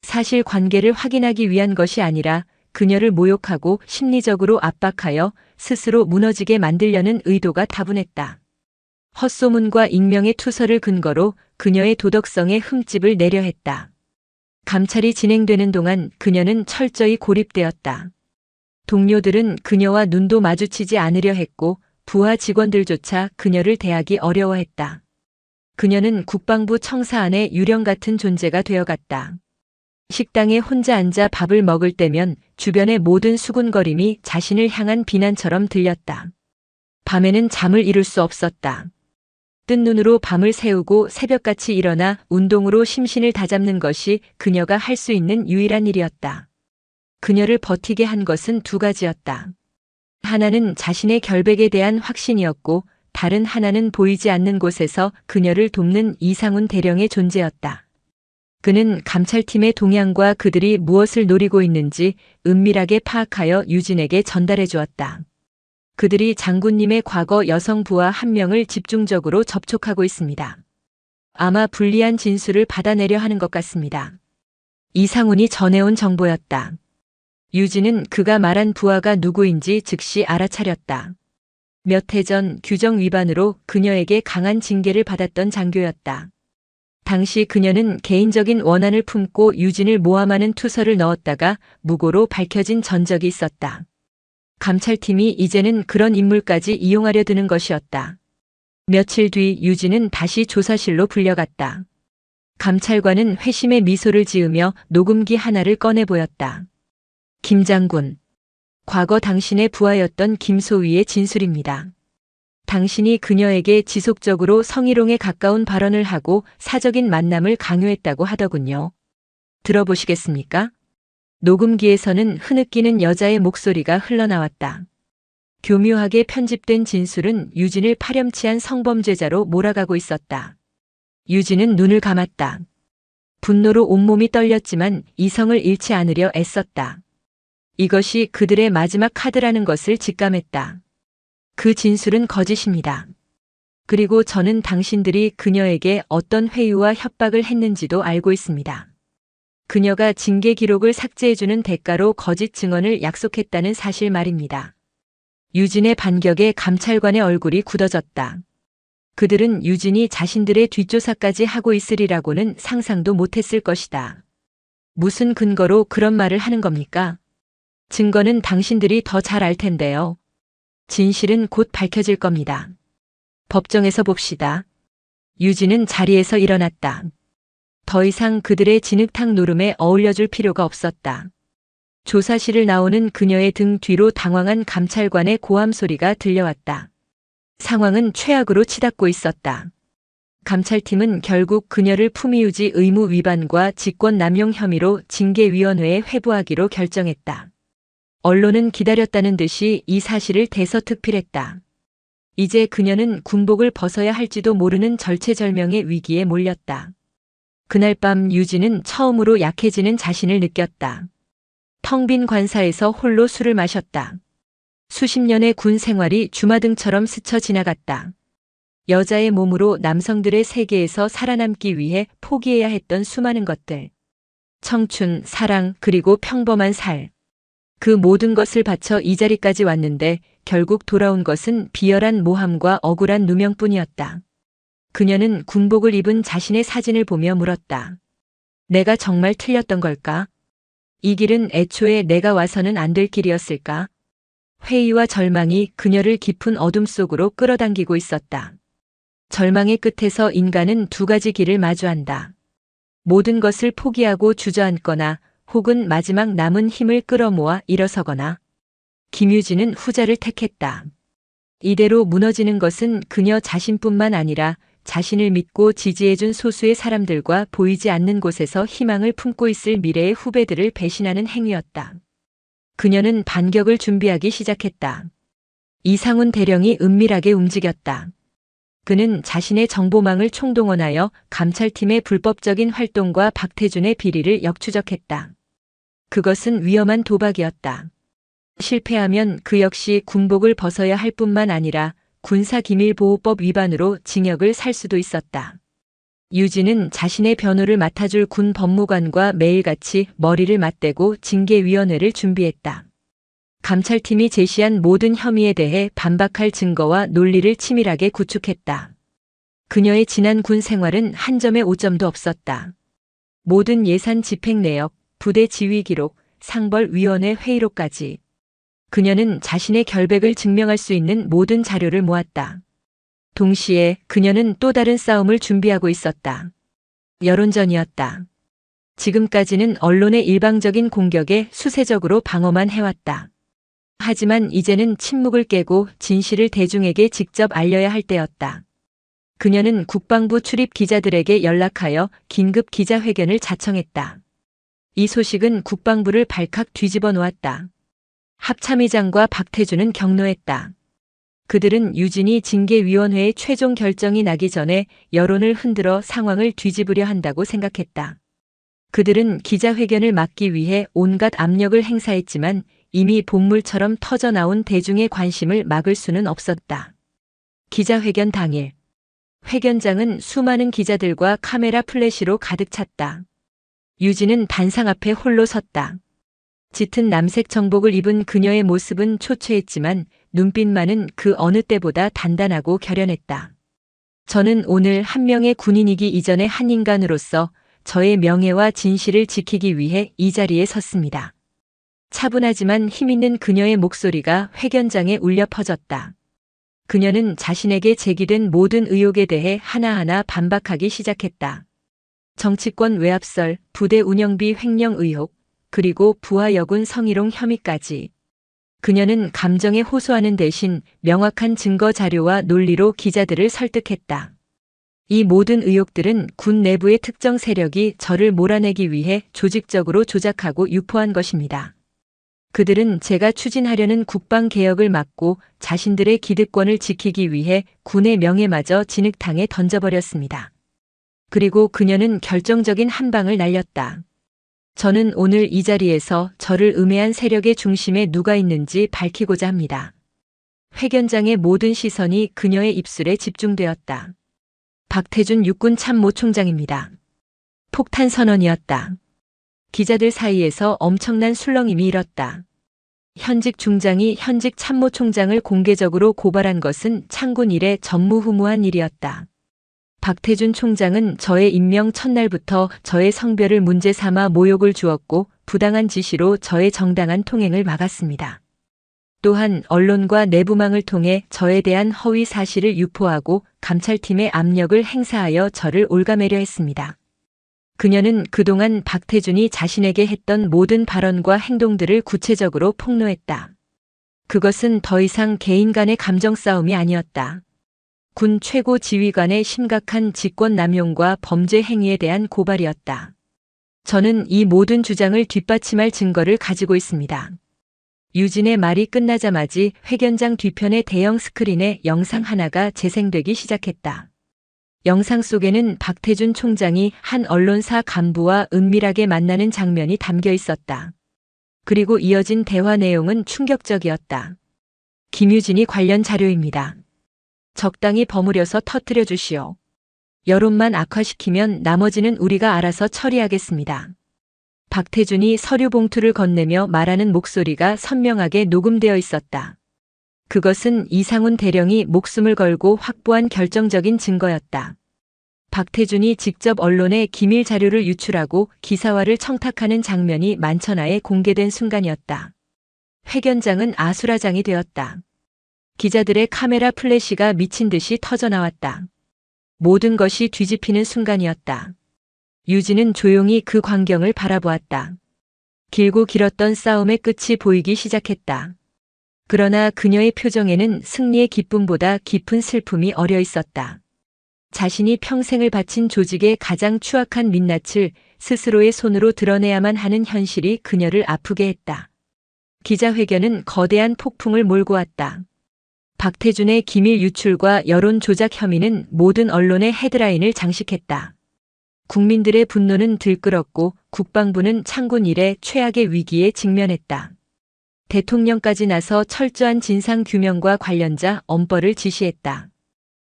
사실 관계를 확인하기 위한 것이 아니라 그녀를 모욕하고 심리적으로 압박하여 스스로 무너지게 만들려는 의도가 다분했다. 헛소문과 익명의 투서를 근거로 그녀의 도덕성에 흠집을 내려 했다. 감찰이 진행되는 동안 그녀는 철저히 고립되었다. 동료들은 그녀와 눈도 마주치지 않으려 했고 부하 직원들조차 그녀를 대하기 어려워했다. 그녀는 국방부 청사 안의 유령 같은 존재가 되어갔다. 식당에 혼자 앉아 밥을 먹을 때면 주변의 모든 수군거림이 자신을 향한 비난처럼 들렸다. 밤에는 잠을 이룰 수 없었다. 뜬 눈으로 밤을 새우고 새벽같이 일어나 운동으로 심신을 다잡는 것이 그녀가 할 수 있는 유일한 일이었다. 그녀를 버티게 한 것은 두 가지였다. 하나는 자신의 결백에 대한 확신이었고 다른 하나는 보이지 않는 곳에서 그녀를 돕는 이상훈 대령의 존재였다. 그는 감찰팀의 동향과 그들이 무엇을 노리고 있는지 은밀하게 파악하여 유진에게 전달해 주었다. 그들이 장군님의 과거 여성 부하 한 명을 집중적으로 접촉하고 있습니다. 아마 불리한 진술을 받아내려 하는 것 같습니다. 이상훈이 전해온 정보였다. 유진은 그가 말한 부하가 누구인지 즉시 알아차렸다. 몇 해 전 규정 위반으로 그녀에게 강한 징계를 받았던 장교였다. 당시 그녀는 개인적인 원한을 품고 유진을 모함하는 투서를 넣었다가 무고로 밝혀진 전적이 있었다. 감찰팀이 이제는 그런 인물까지 이용하려 드는 것이었다. 며칠 뒤 유진은 다시 조사실로 불려갔다. 감찰관은 회심의 미소를 지으며 녹음기 하나를 꺼내 보였다. 김 장군. 과거 당신의 부하였던 김소위의 진술입니다. 당신이 그녀에게 지속적으로 성희롱에 가까운 발언을 하고 사적인 만남을 강요했다고 하더군요. 들어보시겠습니까? 녹음기에서는 흐느끼는 여자의 목소리가 흘러나왔다. 교묘하게 편집된 진술은 유진을 파렴치한 성범죄자로 몰아가고 있었다. 유진은 눈을 감았다. 분노로 온몸이 떨렸지만 이성을 잃지 않으려 애썼다. 이것이 그들의 마지막 카드라는 것을 직감했다. 그 진술은 거짓입니다. 그리고 저는 당신들이 그녀에게 어떤 회유와 협박을 했는지도 알고 있습니다. 그녀가 징계 기록을 삭제해주는 대가로 거짓 증언을 약속했다는 사실 말입니다. 유진의 반격에 감찰관의 얼굴이 굳어졌다. 그들은 유진이 자신들의 뒷조사까지 하고 있으리라고는 상상도 못했을 것이다. 무슨 근거로 그런 말을 하는 겁니까? 증거는 당신들이 더 잘 알 텐데요. 진실은 곧 밝혀질 겁니다. 법정에서 봅시다. 유진은 자리에서 일어났다. 더 이상 그들의 진흙탕 노름에 어울려줄 필요가 없었다. 조사실을 나오는 그녀의 등 뒤로 당황한 감찰관의 고함 소리가 들려왔다. 상황은 최악으로 치닫고 있었다. 감찰팀은 결국 그녀를 품위유지 의무 위반과 직권남용 혐의로 징계위원회에 회부하기로 결정했다. 언론은 기다렸다는 듯이 이 사실을 대서특필했다. 이제 그녀는 군복을 벗어야 할지도 모르는 절체절명의 위기에 몰렸다. 그날 밤 유진은 처음으로 약해지는 자신을 느꼈다. 텅 빈 관사에서 홀로 술을 마셨다. 수십 년의 군 생활이 주마등처럼 스쳐 지나갔다. 여자의 몸으로 남성들의 세계에서 살아남기 위해 포기해야 했던 수많은 것들. 청춘, 사랑, 그리고 평범한 살. 그 모든 것을 바쳐 이 자리까지 왔는데 결국 돌아온 것은 비열한 모함과 억울한 누명뿐이었다. 그녀는 군복을 입은 자신의 사진을 보며 물었다. 내가 정말 틀렸던 걸까? 이 길은 애초에 내가 와서는 안 될 길이었을까? 회의와 절망이 그녀를 깊은 어둠 속으로 끌어당기고 있었다. 절망의 끝에서 인간은 두 가지 길을 마주한다. 모든 것을 포기하고 주저앉거나 혹은 마지막 남은 힘을 끌어모아 일어서거나. 김유진은 후자를 택했다. 이대로 무너지는 것은 그녀 자신뿐만 아니라 자신을 믿고 지지해준 소수의 사람들과 보이지 않는 곳에서 희망을 품고 있을 미래의 후배들을 배신하는 행위였다. 그녀는 반격을 준비하기 시작했다. 이상훈 대령이 은밀하게 움직였다. 그는 자신의 정보망을 총동원하여 감찰팀의 불법적인 활동과 박태준의 비리를 역추적했다. 그것은 위험한 도박이었다. 실패하면 그 역시 군복을 벗어야 할 뿐만 아니라 군사기밀보호법 위반으로 징역을 살 수도 있었다. 유진은 자신의 변호를 맡아줄 군 법무관과 매일같이 머리를 맞대고 징계위원회를 준비했다. 감찰팀이 제시한 모든 혐의에 대해 반박할 증거와 논리를 치밀하게 구축했다. 그녀의 지난 군 생활은 한 점의 오점도 없었다. 모든 예산 집행 내역, 부대 지휘 기록, 상벌위원회 회의록까지. 그녀는 자신의 결백을 증명할 수 있는 모든 자료를 모았다. 동시에 그녀는 또 다른 싸움을 준비하고 있었다. 여론전이었다. 지금까지는 언론의 일방적인 공격에 수세적으로 방어만 해왔다. 하지만 이제는 침묵을 깨고 진실을 대중에게 직접 알려야 할 때였다. 그녀는 국방부 출입 기자들에게 연락하여 긴급 기자회견을 자청했다. 이 소식은 국방부를 발칵 뒤집어 놓았다. 합참의장과 박태준은 격노했다. 그들은 유진이 징계위원회의 최종 결정이 나기 전에 여론을 흔들어 상황을 뒤집으려 한다고 생각했다. 그들은 기자회견을 막기 위해 온갖 압력을 행사했지만 이미 본물처럼 터져나온 대중의 관심을 막을 수는 없었다. 기자회견 당일. 회견장은 수많은 기자들과 카메라 플래시로 가득 찼다. 유진은 단상 앞에 홀로 섰다. 짙은 남색 정복을 입은 그녀의 모습은 초췌했지만 눈빛만은 그 어느 때보다 단단하고 결연했다. 저는 오늘 한 명의 군인이기 이전의 한 인간으로서 저의 명예와 진실을 지키기 위해 이 자리에 섰습니다. 차분하지만 힘있는 그녀의 목소리가 회견장에 울려 퍼졌다. 그녀는 자신에게 제기된 모든 의혹에 대해 하나하나 반박하기 시작했다. 정치권 외압설, 부대 운영비 횡령 의혹, 그리고 부하 여군 성희롱 혐의까지. 그녀는 감정에 호소하는 대신 명확한 증거 자료와 논리로 기자들을 설득했다. 이 모든 의혹들은 군 내부의 특정 세력이 저를 몰아내기 위해 조직적으로 조작하고 유포한 것입니다. 그들은 제가 추진하려는 국방개혁을 막고 자신들의 기득권을 지키기 위해 군의 명예마저 진흙탕에 던져버렸습니다. 그리고 그녀는 결정적인 한 방을 날렸다. 저는 오늘 이 자리에서 저를 음해한 세력의 중심에 누가 있는지 밝히고자 합니다. 회견장의 모든 시선이 그녀의 입술에 집중되었다. 박태준 육군 참모총장입니다. 폭탄 선언이었다. 기자들 사이에서 엄청난 술렁임이 일었다. 현직 중장이 현직 참모총장을 공개적으로 고발한 것은 창군 이래 전무후무한 일이었다. 박태준 총장은 저의 임명 첫날부터 저의 성별을 문제 삼아 모욕을 주었고 부당한 지시로 저의 정당한 통행을 막았습니다. 또한 언론과 내부망을 통해 저에 대한 허위 사실을 유포하고 감찰팀에 압력을 행사하여 저를 올가매려 했습니다. 그녀는 그동안 박태준이 자신에게 했던 모든 발언과 행동들을 구체적으로 폭로했다. 그것은 더 이상 개인 간의 감정 싸움이 아니었다. 군 최고 지휘관의 심각한 직권 남용과 범죄 행위에 대한 고발이었다. 저는 이 모든 주장을 뒷받침할 증거를 가지고 있습니다. 유진의 말이 끝나자마자 회견장 뒤편의 대형 스크린에 영상 하나가 재생되기 시작했다. 영상 속에는 박태준 총장이 한 언론사 간부와 은밀하게 만나는 장면이 담겨 있었다. 그리고 이어진 대화 내용은 충격적이었다. 김유진이 관련 자료입니다. 적당히 버무려서 터뜨려 주시오. 여론만 악화시키면 나머지는 우리가 알아서 처리하겠습니다. 박태준이 서류 봉투를 건네며 말하는 목소리가 선명하게 녹음되어 있었다. 그것은 이상훈 대령이 목숨을 걸고 확보한 결정적인 증거였다. 박태준이 직접 언론에 기밀 자료를 유출하고 기사화를 청탁하는 장면이 만천하에 공개된 순간이었다. 회견장은 아수라장이 되었다. 기자들의 카메라 플래시가 미친 듯이 터져나왔다. 모든 것이 뒤집히는 순간이었다. 유진은 조용히 그 광경을 바라보았다. 길고 길었던 싸움의 끝이 보이기 시작했다. 그러나 그녀의 표정에는 승리의 기쁨보다 깊은 슬픔이 어려 있었다. 자신이 평생을 바친 조직의 가장 추악한 민낯을 스스로의 손으로 드러내야만 하는 현실이 그녀를 아프게 했다. 기자회견은 거대한 폭풍을 몰고 왔다. 박태준의 기밀 유출과 여론 조작 혐의는 모든 언론의 헤드라인을 장식했다. 국민들의 분노는 들끓었고 국방부는 창군 이래 최악의 위기에 직면했다. 대통령까지 나서 철저한 진상규명과 관련자 엄벌을 지시했다.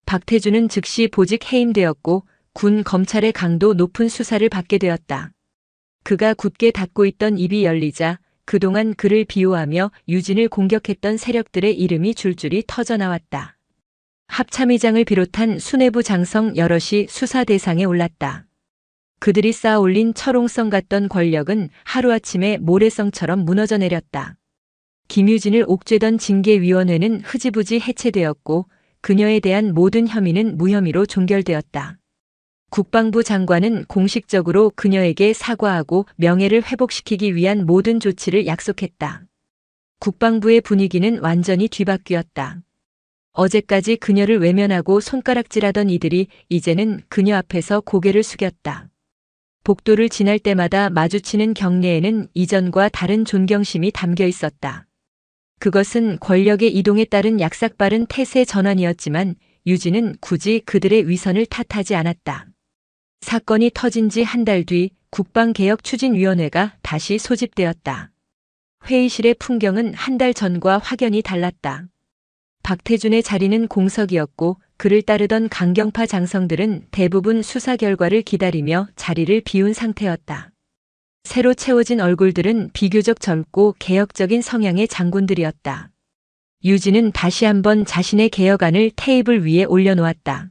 박태준은 즉시 보직 해임되었고 군 검찰의 강도 높은 수사를 받게 되었다. 그가 굳게 닫고 있던 입이 열리자 그동안 그를 비호하며 유진을 공격했던 세력들의 이름이 줄줄이 터져나왔다. 합참의장을 비롯한 수뇌부 장성 여럿이 수사 대상에 올랐다. 그들이 쌓아올린 철옹성 같던 권력은 하루아침에 모래성처럼 무너져 내렸다. 김유진을 옥죄던 징계위원회는 흐지부지 해체되었고 그녀에 대한 모든 혐의는 무혐의로 종결되었다. 국방부 장관은 공식적으로 그녀에게 사과하고 명예를 회복시키기 위한 모든 조치를 약속했다. 국방부의 분위기는 완전히 뒤바뀌었다. 어제까지 그녀를 외면하고 손가락질하던 이들이 이제는 그녀 앞에서 고개를 숙였다. 복도를 지날 때마다 마주치는 경례에는 이전과 다른 존경심이 담겨 있었다. 그것은 권력의 이동에 따른 약삭빠른 태세 전환이었지만 유진은 굳이 그들의 위선을 탓하지 않았다. 사건이 터진 지 한 달 뒤 국방개혁추진위원회가 다시 소집되었다. 회의실의 풍경은 한 달 전과 확연히 달랐다. 박태준의 자리는 공석이었고 그를 따르던 강경파 장성들은 대부분 수사 결과를 기다리며 자리를 비운 상태였다. 새로 채워진 얼굴들은 비교적 젊고 개혁적인 성향의 장군들이었다. 유진은 다시 한번 자신의 개혁안을 테이블 위에 올려놓았다.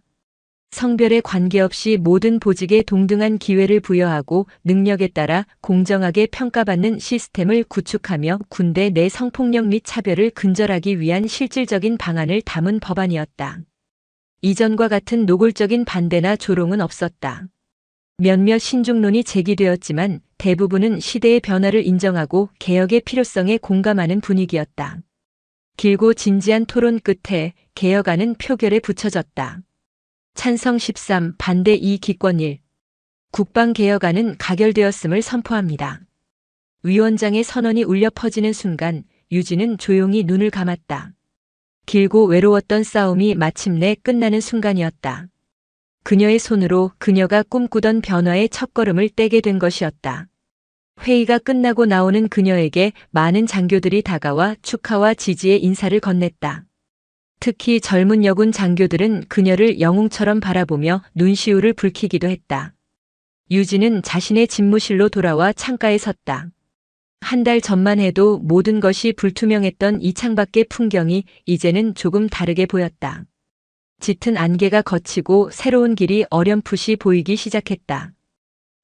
성별에 관계없이 모든 보직에 동등한 기회를 부여하고 능력에 따라 공정하게 평가받는 시스템을 구축하며 군대 내 성폭력 및 차별을 근절하기 위한 실질적인 방안을 담은 법안이었다. 이전과 같은 노골적인 반대나 조롱은 없었다. 몇몇 신중론이 제기되었지만 대부분은 시대의 변화를 인정하고 개혁의 필요성에 공감하는 분위기였다. 길고 진지한 토론 끝에 개혁안은 표결에 붙여졌다. 찬성 13, 반대 2, 기권 1. 국방개혁안은 가결되었음을 선포합니다. 위원장의 선언이 울려 퍼지는 순간 유진은 조용히 눈을 감았다. 길고 외로웠던 싸움이 마침내 끝나는 순간이었다. 그녀의 손으로 그녀가 꿈꾸던 변화의 첫걸음을 떼게 된 것이었다. 회의가 끝나고 나오는 그녀에게 많은 장교들이 다가와 축하와 지지의 인사를 건넸다. 특히 젊은 여군 장교들은 그녀를 영웅처럼 바라보며 눈시울을 붉히기도 했다. 유진은 자신의 집무실로 돌아와 창가에 섰다. 한 달 전만 해도 모든 것이 불투명했던 이 창밖의 풍경이 이제는 조금 다르게 보였다. 짙은 안개가 걷히고 새로운 길이 어렴풋이 보이기 시작했다.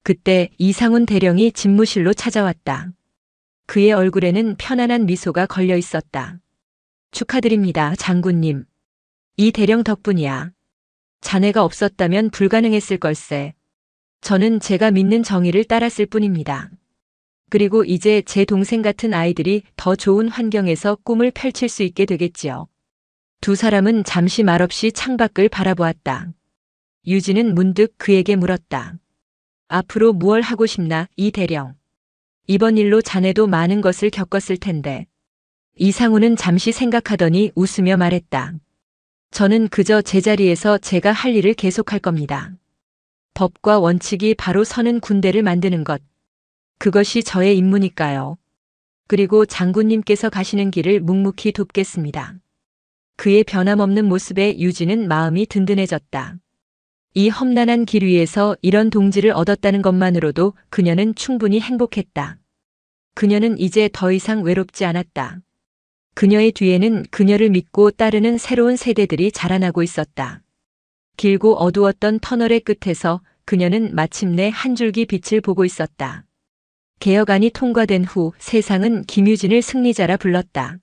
그때 이상훈 대령이 집무실로 찾아왔다. 그의 얼굴에는 편안한 미소가 걸려 있었다. 축하드립니다, 장군님. 이 대령 덕분이야. 자네가 없었다면 불가능했을 걸세. 저는 제가 믿는 정의를 따랐을 뿐입니다. 그리고 이제 제 동생 같은 아이들이 더 좋은 환경에서 꿈을 펼칠 수 있게 되겠지요. 두 사람은 잠시 말없이 창밖을 바라보았다. 유진은 문득 그에게 물었다. 앞으로 무얼 하고 싶나, 이 대령. 이번 일로 자네도 많은 것을 겪었을 텐데. 이상우는 잠시 생각하더니 웃으며 말했다. 저는 그저 제자리에서 제가 할 일을 계속할 겁니다. 법과 원칙이 바로 서는 군대를 만드는 것. 그것이 저의 임무니까요. 그리고 장군님께서 가시는 길을 묵묵히 돕겠습니다. 그의 변함없는 모습에 유진은 마음이 든든해졌다. 이 험난한 길 위에서 이런 동지를 얻었다는 것만으로도 그녀는 충분히 행복했다. 그녀는 이제 더 이상 외롭지 않았다. 그녀의 뒤에는 그녀를 믿고 따르는 새로운 세대들이 자라나고 있었다. 길고 어두웠던 터널의 끝에서 그녀는 마침내 한 줄기 빛을 보고 있었다. 개혁안이 통과된 후 세상은 김유진을 승리자라 불렀다.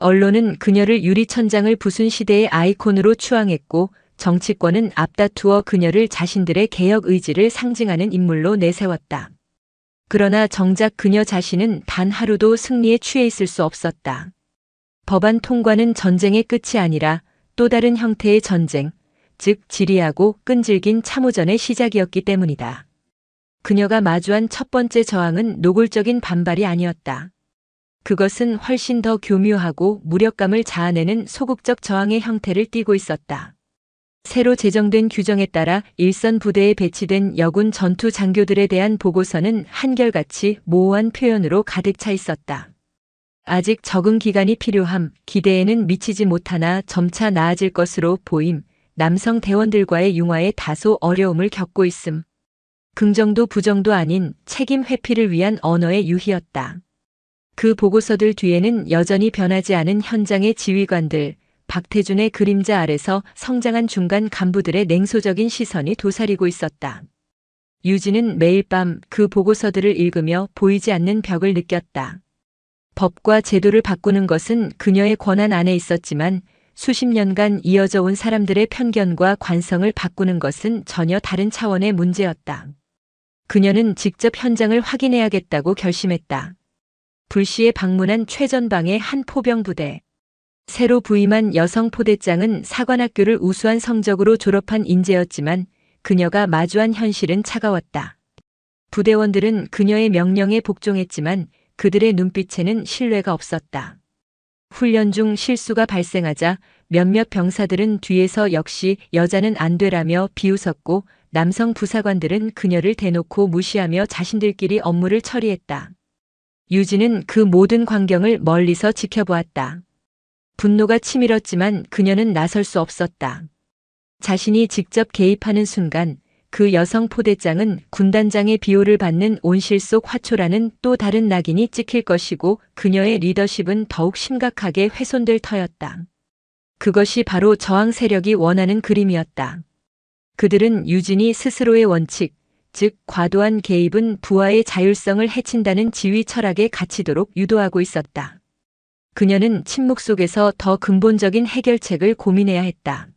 언론은 그녀를 유리천장을 부순 시대의 아이콘으로 추앙했고 정치권은 앞다투어 그녀를 자신들의 개혁 의지를 상징하는 인물로 내세웠다. 그러나 정작 그녀 자신은 단 하루도 승리에 취해 있을 수 없었다. 법안 통과는 전쟁의 끝이 아니라 또 다른 형태의 전쟁, 즉 지리하고 끈질긴 참호전의 시작이었기 때문이다. 그녀가 마주한 첫 번째 저항은 노골적인 반발이 아니었다. 그것은 훨씬 더 교묘하고 무력감을 자아내는 소극적 저항의 형태를 띠고 있었다. 새로 제정된 규정에 따라 일선 부대에 배치된 여군 전투 장교들에 대한 보고서는 한결같이 모호한 표현으로 가득 차 있었다. 아직 적응 기간이 필요함, 기대에는 미치지 못하나 점차 나아질 것으로 보임, 남성 대원들과의 융화에 다소 어려움을 겪고 있음. 긍정도 부정도 아닌 책임 회피를 위한 언어의 유희였다. 그 보고서들 뒤에는 여전히 변하지 않은 현장의 지휘관들, 박태준의 그림자 아래서 성장한 중간 간부들의 냉소적인 시선이 도사리고 있었다. 유진은 매일 밤 그 보고서들을 읽으며 보이지 않는 벽을 느꼈다. 법과 제도를 바꾸는 것은 그녀의 권한 안에 있었지만 수십 년간 이어져 온 사람들의 편견과 관성을 바꾸는 것은 전혀 다른 차원의 문제였다. 그녀는 직접 현장을 확인해야겠다고 결심했다. 불시에 방문한 최전방의 한 포병 부대. 새로 부임한 여성 포대장은 사관학교를 우수한 성적으로 졸업한 인재였지만 그녀가 마주한 현실은 차가웠다. 부대원들은 그녀의 명령에 복종했지만 그들의 눈빛에는 신뢰가 없었다. 훈련 중 실수가 발생하자 몇몇 병사들은 뒤에서 역시 여자는 안 되라며 비웃었고 남성 부사관들은 그녀를 대놓고 무시하며 자신들끼리 업무를 처리했다. 유진은 그 모든 광경을 멀리서 지켜보았다. 분노가 치밀었지만 그녀는 나설 수 없었다. 자신이 직접 개입하는 순간 그 여성 포대장은 군단장의 비호를 받는 온실 속 화초라는 또 다른 낙인이 찍힐 것이고 그녀의 리더십은 더욱 심각하게 훼손될 터였다. 그것이 바로 저항 세력이 원하는 그림이었다. 그들은 유진이 스스로의 원칙, 즉 과도한 개입은 부하의 자율성을 해친다는 지휘 철학에 갇히도록 유도하고 있었다. 그녀는 침묵 속에서 더 근본적인 해결책을 고민해야 했다.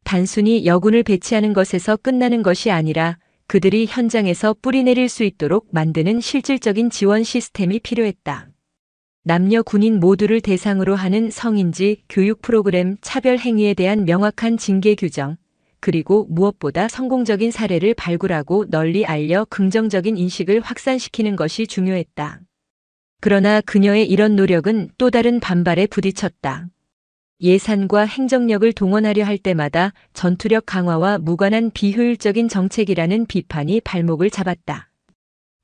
단순히 여군을 배치하는 것에서 끝나는 것이 아니라 그들이 현장에서 뿌리내릴 수 있도록 만드는 실질적인 지원 시스템이 필요했다. 남녀 군인 모두를 대상으로 하는 성인지 교육 프로그램, 차별 행위에 대한 명확한 징계 규정, 그리고 무엇보다 성공적인 사례를 발굴하고 널리 알려 긍정적인 인식을 확산시키는 것이 중요했다. 그러나 그녀의 이런 노력은 또 다른 반발에 부딪혔다. 예산과 행정력을 동원하려 할 때마다 전투력 강화와 무관한 비효율적인 정책이라는 비판이 발목을 잡았다.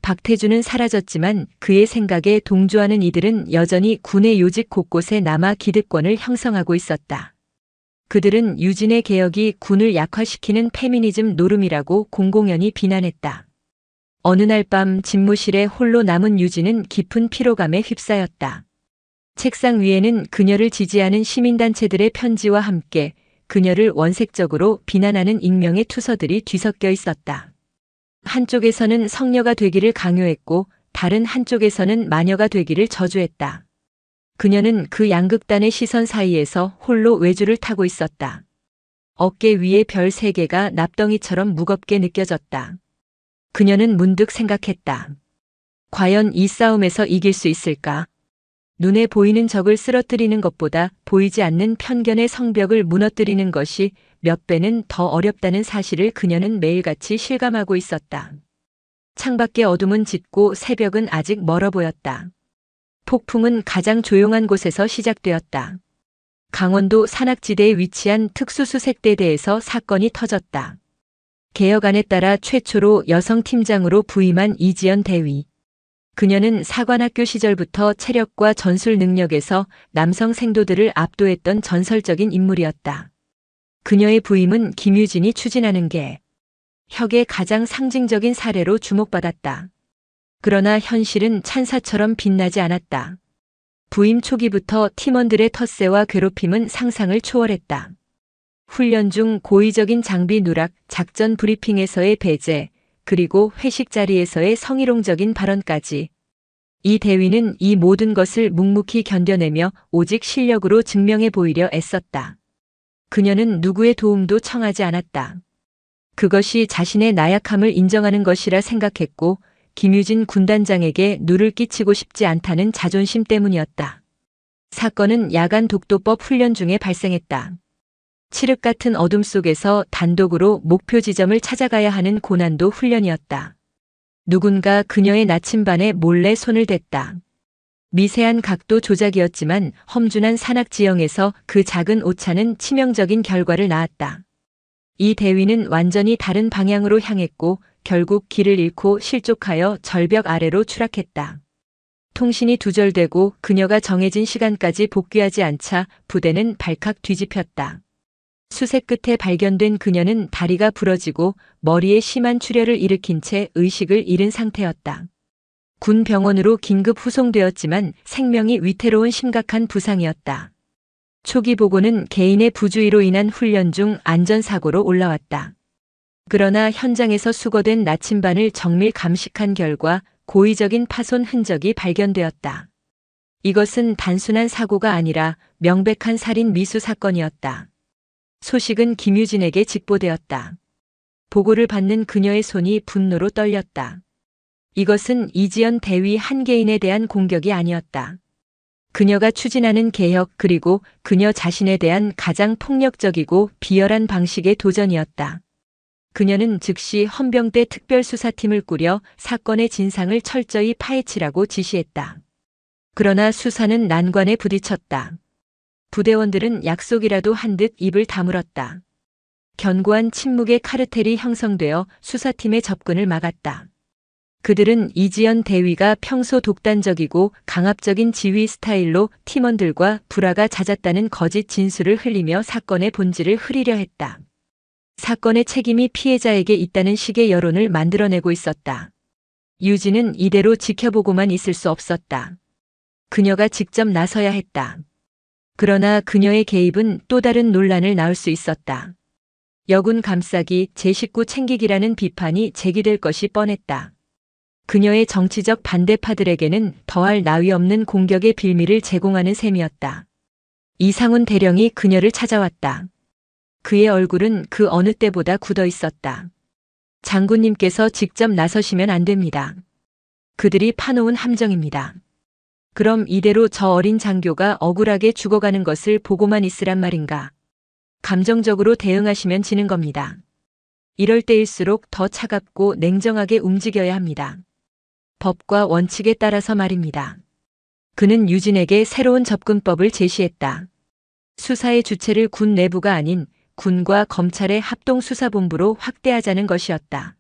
박태주는 사라졌지만 그의 생각에 동조하는 이들은 여전히 군의 요직 곳곳에 남아 기득권을 형성하고 있었다. 그들은 유진의 개혁이 군을 약화시키는 페미니즘 노름이라고 공공연히 비난했다. 어느 날 밤 집무실에 홀로 남은 유진은 깊은 피로감에 휩싸였다. 책상 위에는 그녀를 지지하는 시민단체들의 편지와 함께 그녀를 원색적으로 비난하는 익명의 투서들이 뒤섞여 있었다. 한쪽에서는 성녀가 되기를 강요했고 다른 한쪽에서는 마녀가 되기를 저주했다. 그녀는 그 양극단의 시선 사이에서 홀로 외주를 타고 있었다. 어깨 위에 별 3개가 납덩이처럼 무겁게 느껴졌다. 그녀는 문득 생각했다. 과연 이 싸움에서 이길 수 있을까? 눈에 보이는 적을 쓰러뜨리는 것보다 보이지 않는 편견의 성벽을 무너뜨리는 것이 몇 배는 더 어렵다는 사실을 그녀는 매일같이 실감하고 있었다. 창밖의 어둠은 짙고 새벽은 아직 멀어 보였다. 폭풍은 가장 조용한 곳에서 시작되었다. 강원도 산악지대에 위치한 특수수색대대에서 사건이 터졌다. 개혁안에 따라 최초로 여성 팀장으로 부임한 이지연 대위. 그녀는 사관학교 시절부터 체력과 전술 능력에서 남성 생도들을 압도했던 전설적인 인물이었다. 그녀의 부임은 김유진이 추진하는 개혁의 가장 상징적인 사례로 주목받았다. 그러나 현실은 찬사처럼 빛나지 않았다. 부임 초기부터 팀원들의 텃세와 괴롭힘은 상상을 초월했다. 훈련 중 고의적인 장비 누락, 작전 브리핑에서의 배제, 그리고 회식 자리에서의 성희롱적인 발언까지. 이 대위는 이 모든 것을 묵묵히 견뎌내며 오직 실력으로 증명해 보이려 애썼다. 그녀는 누구의 도움도 청하지 않았다. 그것이 자신의 나약함을 인정하는 것이라 생각했고 김유진 군단장에게 누를 끼치고 싶지 않다는 자존심 때문이었다. 사건은 야간 독도법 훈련 중에 발생했다. 칠흑 같은 어둠 속에서 단독으로 목표 지점을 찾아가야 하는 고난도 훈련이었다. 누군가 그녀의 나침반에 몰래 손을 댔다. 미세한 각도 조작이었지만 험준한 산악 지형에서 그 작은 오차는 치명적인 결과를 낳았다. 이 대위는 완전히 다른 방향으로 향했고 결국 길을 잃고 실족하여 절벽 아래로 추락했다. 통신이 두절되고 그녀가 정해진 시간까지 복귀하지 않자 부대는 발칵 뒤집혔다. 수색 끝에 발견된 그녀는 다리가 부러지고 머리에 심한 출혈을 일으킨 채 의식을 잃은 상태였다. 군 병원으로 긴급 후송되었지만 생명이 위태로운 심각한 부상이었다. 초기 보고는 개인의 부주의로 인한 훈련 중 안전사고로 올라왔다. 그러나 현장에서 수거된 나침반을 정밀 감식한 결과 고의적인 파손 흔적이 발견되었다. 이것은 단순한 사고가 아니라 명백한 살인 미수 사건이었다. 소식은 김유진에게 직보되었다. 보고를 받는 그녀의 손이 분노로 떨렸다. 이것은 이지연 대위 한 개인에 대한 공격이 아니었다. 그녀가 추진하는 개혁 그리고 그녀 자신에 대한 가장 폭력적이고 비열한 방식의 도전이었다. 그녀는 즉시 헌병대 특별수사팀을 꾸려 사건의 진상을 철저히 파헤치라고 지시했다. 그러나 수사는 난관에 부딪혔다. 부대원들은 약속이라도 한 듯 입을 다물었다. 견고한 침묵의 카르텔이 형성되어 수사팀의 접근을 막았다. 그들은 이지연 대위가 평소 독단적이고 강압적인 지휘 스타일로 팀원들과 불화가 잦았다는 거짓 진술을 흘리며 사건의 본질을 흐리려 했다. 사건의 책임이 피해자에게 있다는 식의 여론을 만들어내고 있었다. 유진은 이대로 지켜보고만 있을 수 없었다. 그녀가 직접 나서야 했다. 그러나 그녀의 개입은 또 다른 논란을 낳을 수 있었다. 여군 감싸기, 제 식구 챙기기라는 비판이 제기될 것이 뻔했다. 그녀의 정치적 반대파들에게는 더할 나위 없는 공격의 빌미를 제공하는 셈이었다. 이상훈 대령이 그녀를 찾아왔다. 그의 얼굴은 그 어느 때보다 굳어 있었다. 장군님께서 직접 나서시면 안 됩니다. 그들이 파놓은 함정입니다. 그럼 이대로 저 어린 장교가 억울하게 죽어가는 것을 보고만 있으란 말인가? 감정적으로 대응하시면 지는 겁니다. 이럴 때일수록 더 차갑고 냉정하게 움직여야 합니다. 법과 원칙에 따라서 말입니다. 그는 유진에게 새로운 접근법을 제시했다. 수사의 주체를 군 내부가 아닌 군과 검찰의 합동수사본부로 확대하자는 것이었다.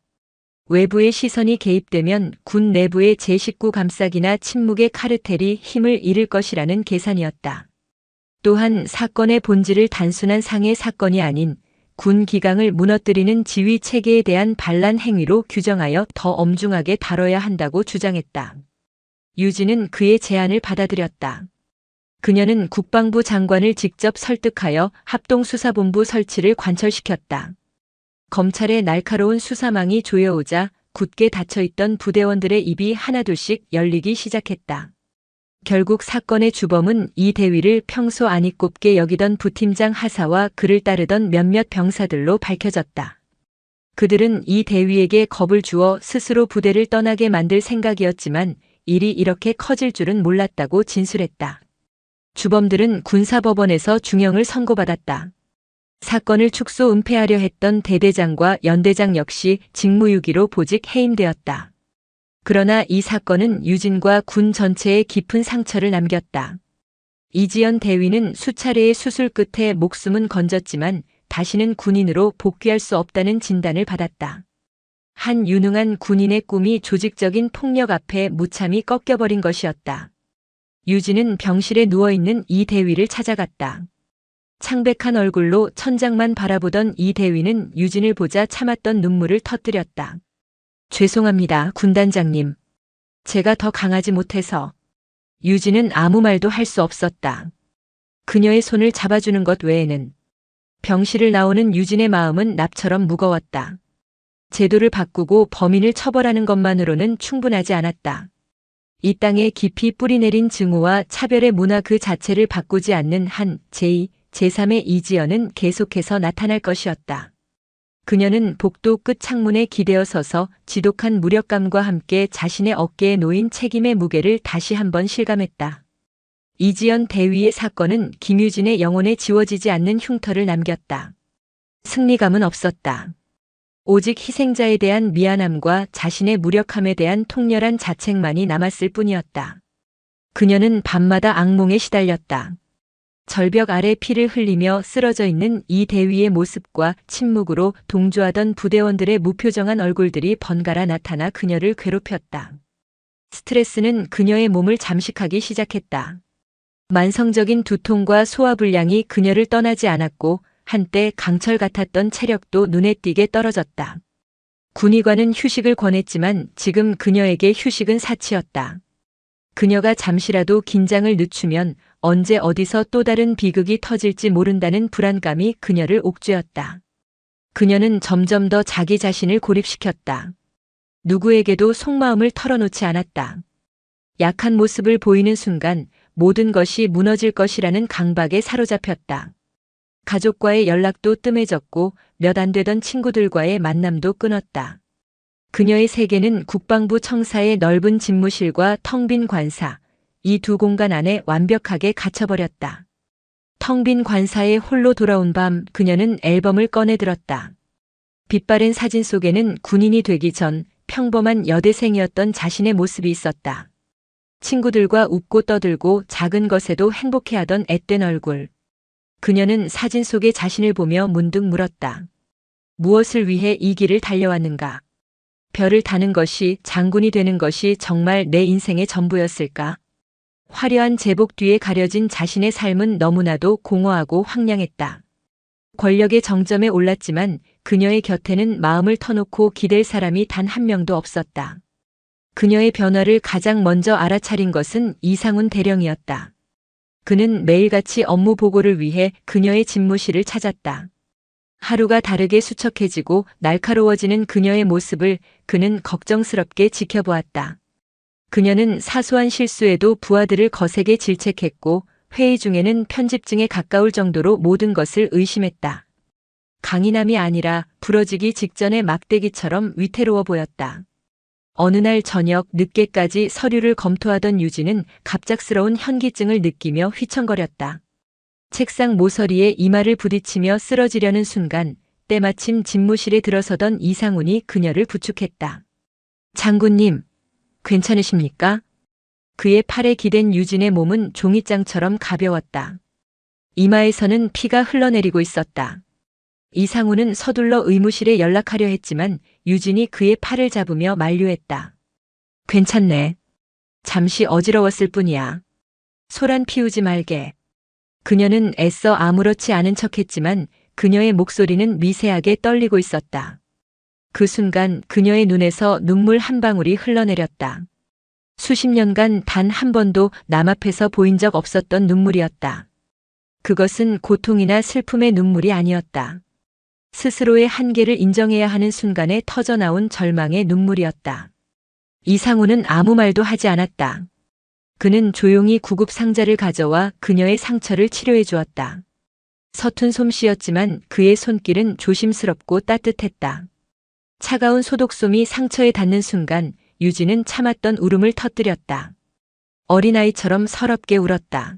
외부의 시선이 개입되면 군 내부의 제19 감싸기나 침묵의 카르텔이 힘을 잃을 것이라는 계산이었다. 또한 사건의 본질을 단순한 상해 사건이 아닌 군 기강을 무너뜨리는 지휘 체계에 대한 반란 행위로 규정하여 더 엄중하게 다뤄야 한다고 주장했다. 유진은 그의 제안을 받아들였다. 그녀는 국방부 장관을 직접 설득하여 합동수사본부 설치를 관철시켰다. 검찰의 날카로운 수사망이 조여오자 굳게 닫혀있던 부대원들의 입이 하나둘씩 열리기 시작했다. 결국 사건의 주범은 이 대위를 평소 안이 꼽게 여기던 부팀장 하사와 그를 따르던 몇몇 병사들로 밝혀졌다. 그들은 이 대위에게 겁을 주어 스스로 부대를 떠나게 만들 생각이었지만 일이 이렇게 커질 줄은 몰랐다고 진술했다. 주범들은 군사법원에서 중형을 선고받았다. 사건을 축소 은폐하려 했던 대대장과 연대장 역시 직무유기로 보직 해임되었다. 그러나 이 사건은 유진과 군 전체에 깊은 상처를 남겼다. 이지연 대위는 수차례의 수술 끝에 목숨은 건졌지만 다시는 군인으로 복귀할 수 없다는 진단을 받았다. 한 유능한 군인의 꿈이 조직적인 폭력 앞에 무참히 꺾여버린 것이었다. 유진은 병실에 누워있는 이 대위를 찾아갔다. 창백한 얼굴로 천장만 바라보던 이 대위는 유진을 보자 참았던 눈물을 터뜨렸다. 죄송합니다, 군단장님. 제가 더 강하지 못해서. 유진은 아무 말도 할 수 없었다. 그녀의 손을 잡아주는 것 외에는. 병실을 나오는 유진의 마음은 납처럼 무거웠다. 제도를 바꾸고 범인을 처벌하는 것만으로는 충분하지 않았다. 이 땅에 깊이 뿌리내린 증오와 차별의 문화 그 자체를 바꾸지 않는 한 제2, 제3의 이지연은 계속해서 나타날 것이었다. 그녀는 복도 끝 창문에 기대어 서서 지독한 무력감과 함께 자신의 어깨에 놓인 책임의 무게를 다시 한번 실감했다. 이지연 대위의 사건은 김유진의 영혼에 지워지지 않는 흉터를 남겼다. 승리감은 없었다. 오직 희생자에 대한 미안함과 자신의 무력함에 대한 통렬한 자책만이 남았을 뿐이었다. 그녀는 밤마다 악몽에 시달렸다. 절벽 아래 피를 흘리며 쓰러져 있는 이 대위의 모습과 침묵으로 동조하던 부대원들의 무표정한 얼굴들이 번갈아 나타나 그녀를 괴롭혔다. 스트레스는 그녀의 몸을 잠식하기 시작했다. 만성적인 두통과 소화불량이 그녀를 떠나지 않았고 한때 강철 같았던 체력도 눈에 띄게 떨어졌다. 군의관은 휴식을 권했지만 지금 그녀에게 휴식은 사치였다. 그녀가 잠시라도 긴장을 늦추면 언제 어디서 또 다른 비극이 터질지 모른다는 불안감이 그녀를 옥죄었다. 그녀는 점점 더 자기 자신을 고립시켰다. 누구에게도 속마음을 털어놓지 않았다. 약한 모습을 보이는 순간 모든 것이 무너질 것이라는 강박에 사로잡혔다. 가족과의 연락도 뜸해졌고 몇 안 되던 친구들과의 만남도 끊었다. 그녀의 세계는 국방부 청사의 넓은 집무실과 텅 빈 관사, 이 두 공간 안에 완벽하게 갇혀버렸다. 텅 빈 관사에 홀로 돌아온 밤 그녀는 앨범을 꺼내 들었다. 빛바랜 사진 속에는 군인이 되기 전 평범한 여대생이었던 자신의 모습이 있었다. 친구들과 웃고 떠들고 작은 것에도 행복해하던 앳된 얼굴. 그녀는 사진 속의 자신을 보며 문득 물었다. 무엇을 위해 이 길을 달려왔는가? 별을 타는 것이, 장군이 되는 것이 정말 내 인생의 전부였을까? 화려한 제복 뒤에 가려진 자신의 삶은 너무나도 공허하고 황량했다. 권력의 정점에 올랐지만 그녀의 곁에는 마음을 터놓고 기댈 사람이 단 한 명도 없었다. 그녀의 변화를 가장 먼저 알아차린 것은 이상훈 대령이었다. 그는 매일같이 업무 보고를 위해 그녀의 집무실을 찾았다. 하루가 다르게 수척해지고 날카로워지는 그녀의 모습을 그는 걱정스럽게 지켜보았다. 그녀는 사소한 실수에도 부하들을 거세게 질책했고 회의 중에는 편집증에 가까울 정도로 모든 것을 의심했다. 강인함이 아니라 부러지기 직전의 막대기처럼 위태로워 보였다. 어느 날 저녁 늦게까지 서류를 검토하던 유진은 갑작스러운 현기증을 느끼며 휘청거렸다. 책상 모서리에 이마를 부딪히며 쓰러지려는 순간 때마침 집무실에 들어서던 이상훈이 그녀를 부축했다. 장군님, 괜찮으십니까? 그의 팔에 기댄 유진의 몸은 종이장처럼 가벼웠다. 이마에서는 피가 흘러내리고 있었다. 이상훈은 서둘러 의무실에 연락하려 했지만 유진이 그의 팔을 잡으며 만류했다. 괜찮네. 잠시 어지러웠을 뿐이야. 소란 피우지 말게. 그녀는 애써 아무렇지 않은 척했지만 그녀의 목소리는 미세하게 떨리고 있었다. 그 순간 그녀의 눈에서 눈물 한 방울이 흘러내렸다. 수십 년간 단 한 번도 남 앞에서 보인 적 없었던 눈물이었다. 그것은 고통이나 슬픔의 눈물이 아니었다. 스스로의 한계를 인정해야 하는 순간에 터져나온 절망의 눈물이었다. 이상훈은 아무 말도 하지 않았다. 그는 조용히 구급 상자를 가져와 그녀의 상처를 치료해 주었다. 서툰 솜씨였지만 그의 손길은 조심스럽고 따뜻했다. 차가운 소독솜이 상처에 닿는 순간 유진은 참았던 울음을 터뜨렸다. 어린아이처럼 서럽게 울었다.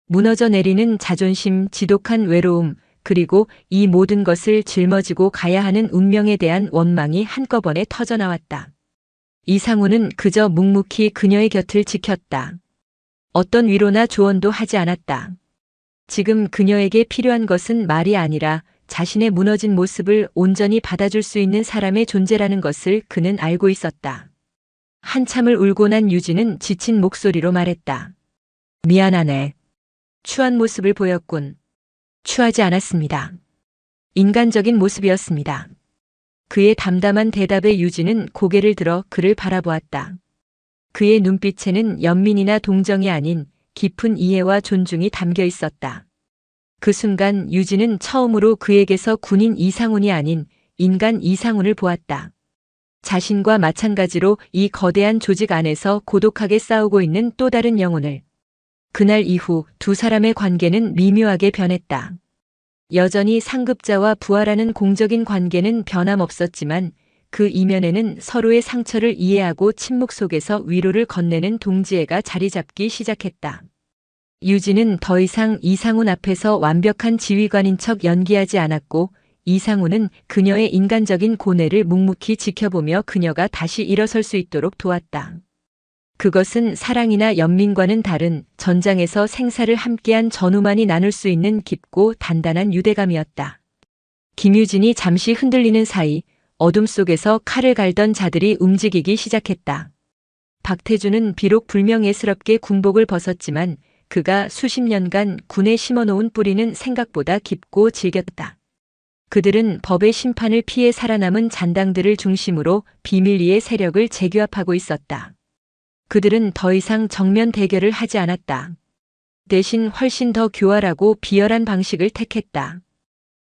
무너져 내리는 자존심, 지독한 외로움, 그리고 이 모든 것을 짊어지고 가야 하는 운명에 대한 원망이 한꺼번에 터져나왔다. 이상훈은 그저 묵묵히 그녀의 곁을 지켰다. 어떤 위로나 조언도 하지 않았다. 지금 그녀에게 필요한 것은 말이 아니라 자신의 무너진 모습을 온전히 받아줄 수 있는 사람의 존재라는 것을 그는 알고 있었다. 한참을 울고 난 유진은 지친 목소리로 말했다. 미안하네. 추한 모습을 보였군. 추하지 않았습니다. 인간적인 모습이었습니다. 그의 담담한 대답에 유진은 고개를 들어 그를 바라보았다. 그의 눈빛에는 연민이나 동정이 아닌 깊은 이해와 존중이 담겨 있었다. 그 순간 유진은 처음으로 그에게서 군인 이상훈이 아닌 인간 이상훈을 보았다. 자신과 마찬가지로 이 거대한 조직 안에서 고독하게 싸우고 있는 또 다른 영혼을. 그날 이후 두 사람의 관계는 미묘하게 변했다. 여전히 상급자와 부하라는 공적인 관계는 변함없었지만 그 이면에는 서로의 상처를 이해하고 침묵 속에서 위로를 건네는 동지애가 자리 잡기 시작했다. 유진은 더 이상 이상훈 앞에서 완벽한 지휘관인 척 연기하지 않았고 이상훈은 그녀의 인간적인 고뇌를 묵묵히 지켜보며 그녀가 다시 일어설 수 있도록 도왔다. 그것은 사랑이나 연민과는 다른 전장에서 생사를 함께한 전우만이 나눌 수 있는 깊고 단단한 유대감이었다. 김유진이 잠시 흔들리는 사이 어둠 속에서 칼을 갈던 자들이 움직이기 시작했다. 박태주는 비록 불명예스럽게 군복을 벗었지만 그가 수십 년간 군에 심어놓은 뿌리는 생각보다 깊고 질겼다. 그들은 법의 심판을 피해 살아남은 잔당들을 중심으로 비밀리에 세력을 재규합하고 있었다. 그들은 더 이상 정면 대결을 하지 않았다. 대신 훨씬 더 교활하고 비열한 방식을 택했다.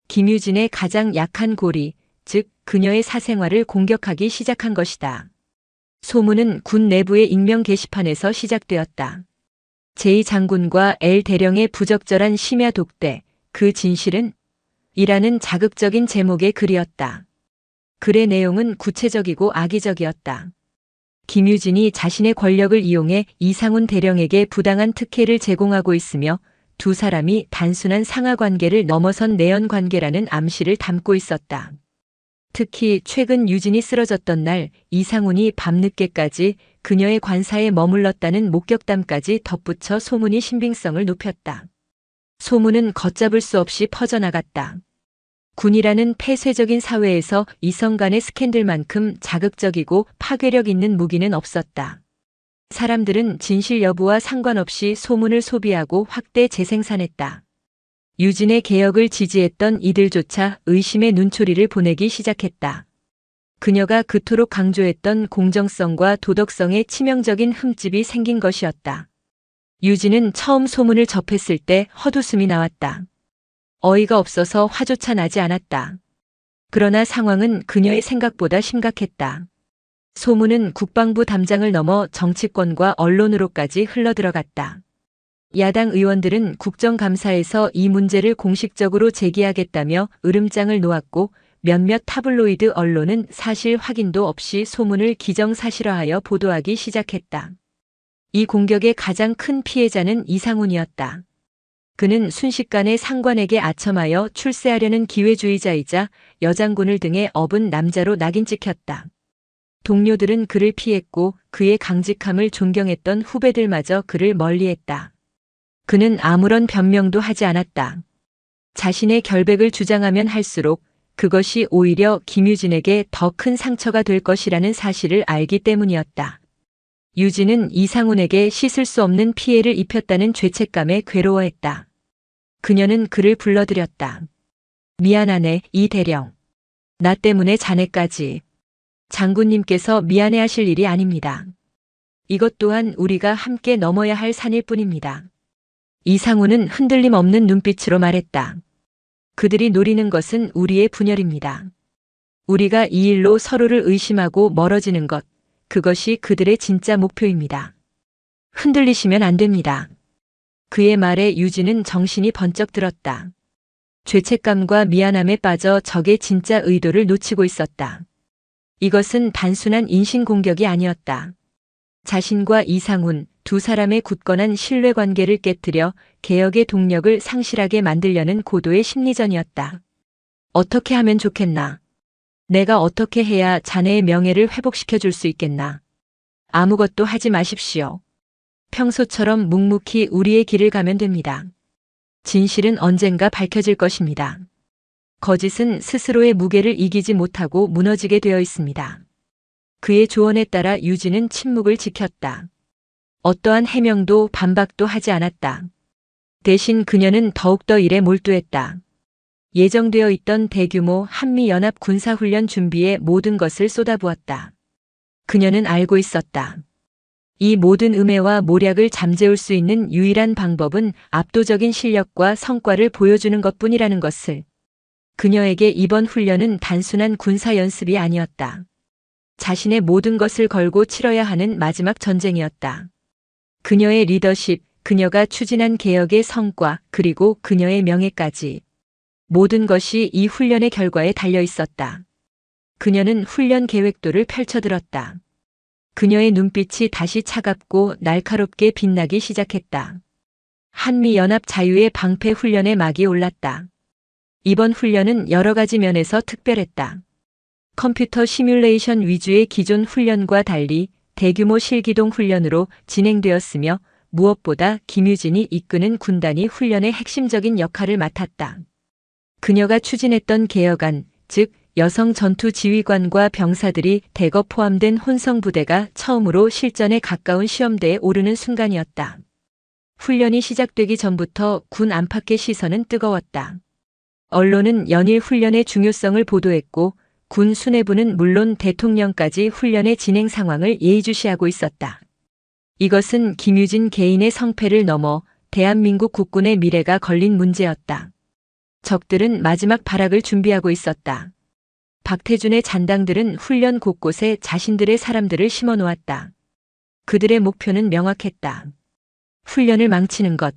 김유진의 가장 약한 고리, 즉 그녀의 사생활을 공격하기 시작한 것이다. 소문은 군 내부의 익명 게시판에서 시작되었다. 제2장군과 L 대령의 부적절한 심야 독대, 그 진실은? 이라는 자극적인 제목의 글이었다. 글의 내용은 구체적이고 악의적이었다. 김유진이 자신의 권력을 이용해 이상훈 대령에게 부당한 특혜를 제공하고 있으며 두 사람이 단순한 상하 관계를 넘어선 내연 관계라는 암시를 담고 있었다. 특히 최근 유진이 쓰러졌던 날 이상훈이 밤늦게까지 그녀의 관사에 머물렀다는 목격담까지 덧붙여 소문이 신빙성을 높였다. 소문은 걷잡을 수 없이 퍼져나갔다. 군이라는 폐쇄적인 사회에서 이성 간의 스캔들만큼 자극적이고 파괴력 있는 무기는 없었다. 사람들은 진실 여부와 상관없이 소문을 소비하고 확대 재생산했다. 유진의 개혁을 지지했던 이들조차 의심의 눈초리를 보내기 시작했다. 그녀가 그토록 강조했던 공정성과 도덕성에 치명적인 흠집이 생긴 것이었다. 유진은 처음 소문을 접했을 때 헛웃음이 나왔다. 어이가 없어서 화조차 나지 않았다. 그러나 상황은 그녀의 생각보다 심각했다. 소문은 국방부 담장을 넘어 정치권과 언론으로까지 흘러들어갔다. 야당 의원들은 국정감사에서 이 문제를 공식적으로 제기하겠다며 으름장을 놓았고 몇몇 타블로이드 언론은 사실 확인도 없이 소문을 기정사실화하여 보도하기 시작했다. 이 공격의 가장 큰 피해자는 이상훈이었다. 그는 순식간에 상관에게 아첨하여 출세하려는 기회주의자이자 여장군을 등에 업은 남자로 낙인 찍혔다. 동료들은 그를 피했고 그의 강직함을 존경했던 후배들마저 그를 멀리했다. 그는 아무런 변명도 하지 않았다. 자신의 결백을 주장하면 할수록 그것이 오히려 김유진에게 더 큰 상처가 될 것이라는 사실을 알기 때문이었다. 유진은 이상훈에게 씻을 수 없는 피해를 입혔다는 죄책감에 괴로워했다. 그녀는 그를 불러들였다. 미안하네, 이 대령. 나 때문에 자네까지. 장군님께서 미안해하실 일이 아닙니다. 이것 또한 우리가 함께 넘어야 할 산일 뿐입니다. 이상훈은 흔들림 없는 눈빛으로 말했다. 그들이 노리는 것은 우리의 분열입니다. 우리가 이 일로 서로를 의심하고 멀어지는 것, 그것이 그들의 진짜 목표입니다. 흔들리시면 안 됩니다. 그의 말에 유진은 정신이 번쩍 들었다. 죄책감과 미안함에 빠져 적의 진짜 의도를 놓치고 있었다. 이것은 단순한 인신공격이 아니었다. 자신과 이상훈 두 사람의 굳건한 신뢰관계를 깨뜨려 개혁의 동력을 상실하게 만들려는 고도의 심리전이었다. 어떻게 하면 좋겠나? 내가 어떻게 해야 자네의 명예를 회복시켜 줄 수 있겠나? 아무것도 하지 마십시오. 평소처럼 묵묵히 우리의 길을 가면 됩니다. 진실은 언젠가 밝혀질 것입니다. 거짓은 스스로의 무게를 이기지 못하고 무너지게 되어 있습니다. 그의 조언에 따라 유진은 침묵을 지켰다. 어떠한 해명도 반박도 하지 않았다. 대신 그녀는 더욱더 일에 몰두했다. 예정되어 있던 대규모 한미연합 군사훈련 준비에 모든 것을 쏟아부었다. 그녀는 알고 있었다. 이 모든 음해와 모략을 잠재울 수 있는 유일한 방법은 압도적인 실력과 성과를 보여주는 것뿐이라는 것을. 그녀에게 이번 훈련은 단순한 군사 연습이 아니었다. 자신의 모든 것을 걸고 치러야 하는 마지막 전쟁이었다. 그녀의 리더십, 그녀가 추진한 개혁의 성과, 그리고 그녀의 명예까지. 모든 것이 이 훈련의 결과에 달려 있었다. 그녀는 훈련 계획도를 펼쳐들었다. 그녀의 눈빛이 다시 차갑고 날카롭게 빛나기 시작했다. 한미연합 자유의 방패 훈련의 막이 올랐다. 이번 훈련은 여러 가지 면에서 특별했다. 컴퓨터 시뮬레이션 위주의 기존 훈련과 달리 대규모 실기동 훈련으로 진행되었으며 무엇보다 김유진이 이끄는 군단이 훈련의 핵심적인 역할을 맡았다. 그녀가 추진했던 개혁안, 즉 여성 전투 지휘관과 병사들이 대거 포함된 혼성부대가 처음으로 실전에 가까운 시험대에 오르는 순간이었다. 훈련이 시작되기 전부터 군 안팎의 시선은 뜨거웠다. 언론은 연일 훈련의 중요성을 보도했고 군 수뇌부는 물론 대통령까지 훈련의 진행 상황을 예의주시하고 있었다. 이것은 김유진 개인의 성패를 넘어 대한민국 국군의 미래가 걸린 문제였다. 적들은 마지막 발악을 준비하고 있었다. 박태준의 잔당들은 훈련 곳곳에 자신들의 사람들을 심어 놓았다. 그들의 목표는 명확했다. 훈련을 망치는 것.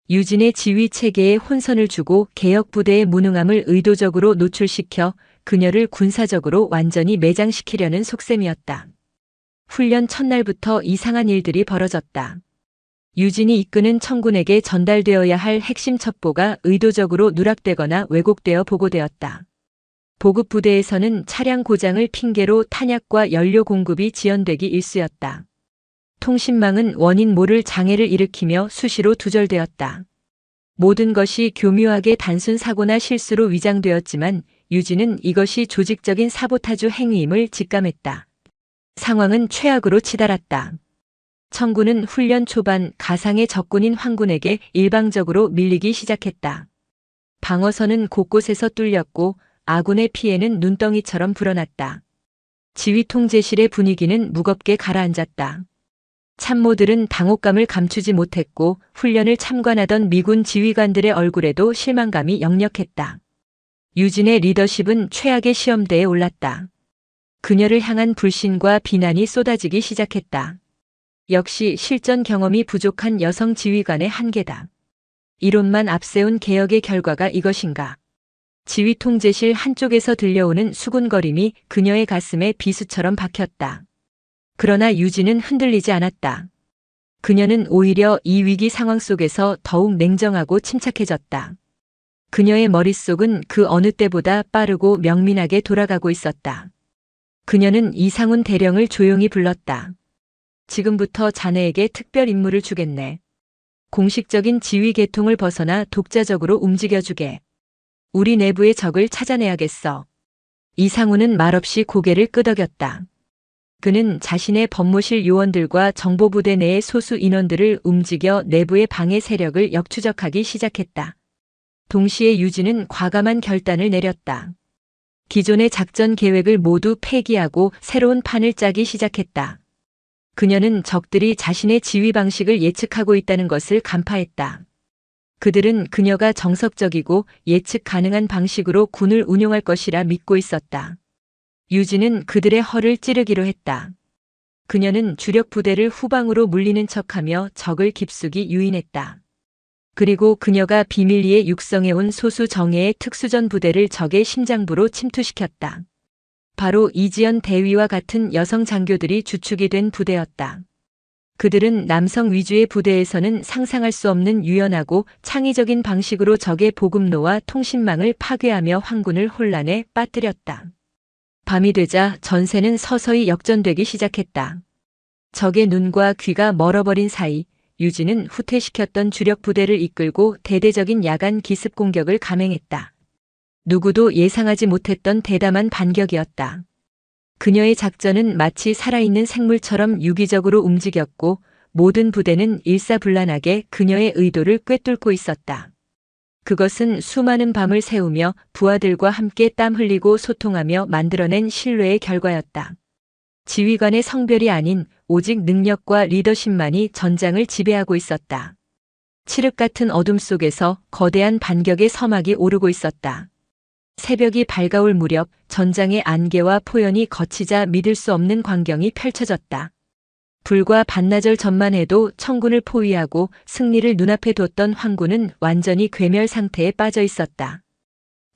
유진의 지휘 체계에 혼선을 주고 개혁 부대의 무능함을 의도적으로 노출시켜 그녀를 군사적으로 완전히 매장시키려는 속셈이었다. 훈련 첫날부터 이상한 일들이 벌어졌다. 유진이 이끄는 청군에게 전달되어야 할 핵심 첩보가 의도적으로 누락되거나 왜곡되어 보고되었다. 보급 부대에서는 차량 고장을 핑계로 탄약과 연료 공급이 지연되기 일쑤였다. 통신망은 원인 모를 장애를 일으키며 수시로 두절되었다. 모든 것이 교묘하게 단순 사고나 실수로 위장되었지만 유진은 이것이 조직적인 사보타주 행위임을 직감했다. 상황은 최악으로 치달았다. 청군은 훈련 초반 가상의 적군인 황군에게 일방적으로 밀리기 시작했다. 방어선은 곳곳에서 뚫렸고 아군의 피해는 눈덩이처럼 불어났다. 지휘 통제실의 분위기는 무겁게 가라앉았다. 참모들은 당혹감을 감추지 못했고 훈련을 참관하던 미군 지휘관들의 얼굴에도 실망감이 역력했다. 유진의 리더십은 최악의 시험대에 올랐다. 그녀를 향한 불신과 비난이 쏟아지기 시작했다. 역시 실전 경험이 부족한 여성 지휘관의 한계다. 이론만 앞세운 개혁의 결과가 이것인가? 지휘 통제실 한쪽에서 들려오는 수군거림이 그녀의 가슴에 비수처럼 박혔다. 그러나 유진은 흔들리지 않았다. 그녀는 오히려 이 위기 상황 속에서 더욱 냉정하고 침착해졌다. 그녀의 머릿속은 그 어느 때보다 빠르고 명민하게 돌아가고 있었다. 그녀는 이상훈 대령을 조용히 불렀다. 지금부터 자네에게 특별 임무를 주겠네. 공식적인 지휘 계통을 벗어나 독자적으로 움직여주게. 우리 내부의 적을 찾아내야겠어. 이상훈은 말없이 고개를 끄덕였다. 그는 자신의 법무실 요원들과 정보부대 내의 소수 인원들을 움직여 내부의 방해 세력을 역추적하기 시작했다. 동시에 유진은 과감한 결단을 내렸다. 기존의 작전 계획을 모두 폐기하고 새로운 판을 짜기 시작했다. 그녀는 적들이 자신의 지휘 방식을 예측하고 있다는 것을 간파했다. 그들은 그녀가 정석적이고 예측 가능한 방식으로 군을 운용할 것이라 믿고 있었다. 유진은 그들의 허를 찌르기로 했다. 그녀는 주력 부대를 후방으로 물리는 척하며 적을 깊숙이 유인했다. 그리고 그녀가 비밀리에 육성해온 소수 정예의 특수전 부대를 적의 심장부로 침투시켰다. 바로 이지연 대위와 같은 여성 장교들이 주축이 된 부대였다. 그들은 남성 위주의 부대에서는 상상할 수 없는 유연하고 창의적인 방식으로 적의 보급로와 통신망을 파괴하며 황군을 혼란에 빠뜨렸다. 밤이 되자 전세는 서서히 역전되기 시작했다. 적의 눈과 귀가 멀어버린 사이 유진은 후퇴시켰던 주력 부대를 이끌고 대대적인 야간 기습 공격을 감행했다. 누구도 예상하지 못했던 대담한 반격이었다. 그녀의 작전은 마치 살아있는 생물처럼 유기적으로 움직였고 모든 부대는 일사불란하게 그녀의 의도를 꿰뚫고 있었다. 그것은 수많은 밤을 새우며 부하들과 함께 땀 흘리고 소통하며 만들어낸 신뢰의 결과였다. 지휘관의 성별이 아닌 오직 능력과 리더십만이 전장을 지배하고 있었다. 칠흑 같은 어둠 속에서 거대한 반격의 서막이 오르고 있었다. 새벽이 밝아올 무렵 전장의 안개와 포연이 걷히자 믿을 수 없는 광경이 펼쳐졌다. 불과 반나절 전만 해도 청군을 포위하고 승리를 눈앞에 뒀던 황군은 완전히 괴멸 상태에 빠져 있었다.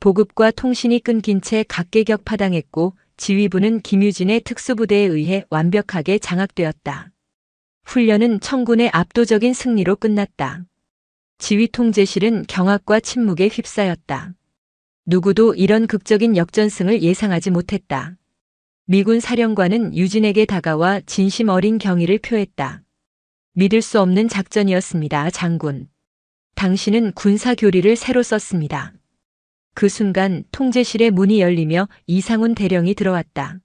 보급과 통신이 끊긴 채 각계격파당했고 지휘부는 김유진의 특수부대에 의해 완벽하게 장악되었다. 훈련은 청군의 압도적인 승리로 끝났다. 지휘 통제실은 경악과 침묵에 휩싸였다. 누구도 이런 극적인 역전승을 예상하지 못했다. 미군 사령관은 유진에게 다가와 진심 어린 경의를 표했다. 믿을 수 없는 작전이었습니다, 장군. 당신은 군사 교리를 새로 썼습니다. 그 순간 통제실의 문이 열리며 이상훈 대령이 들어왔다.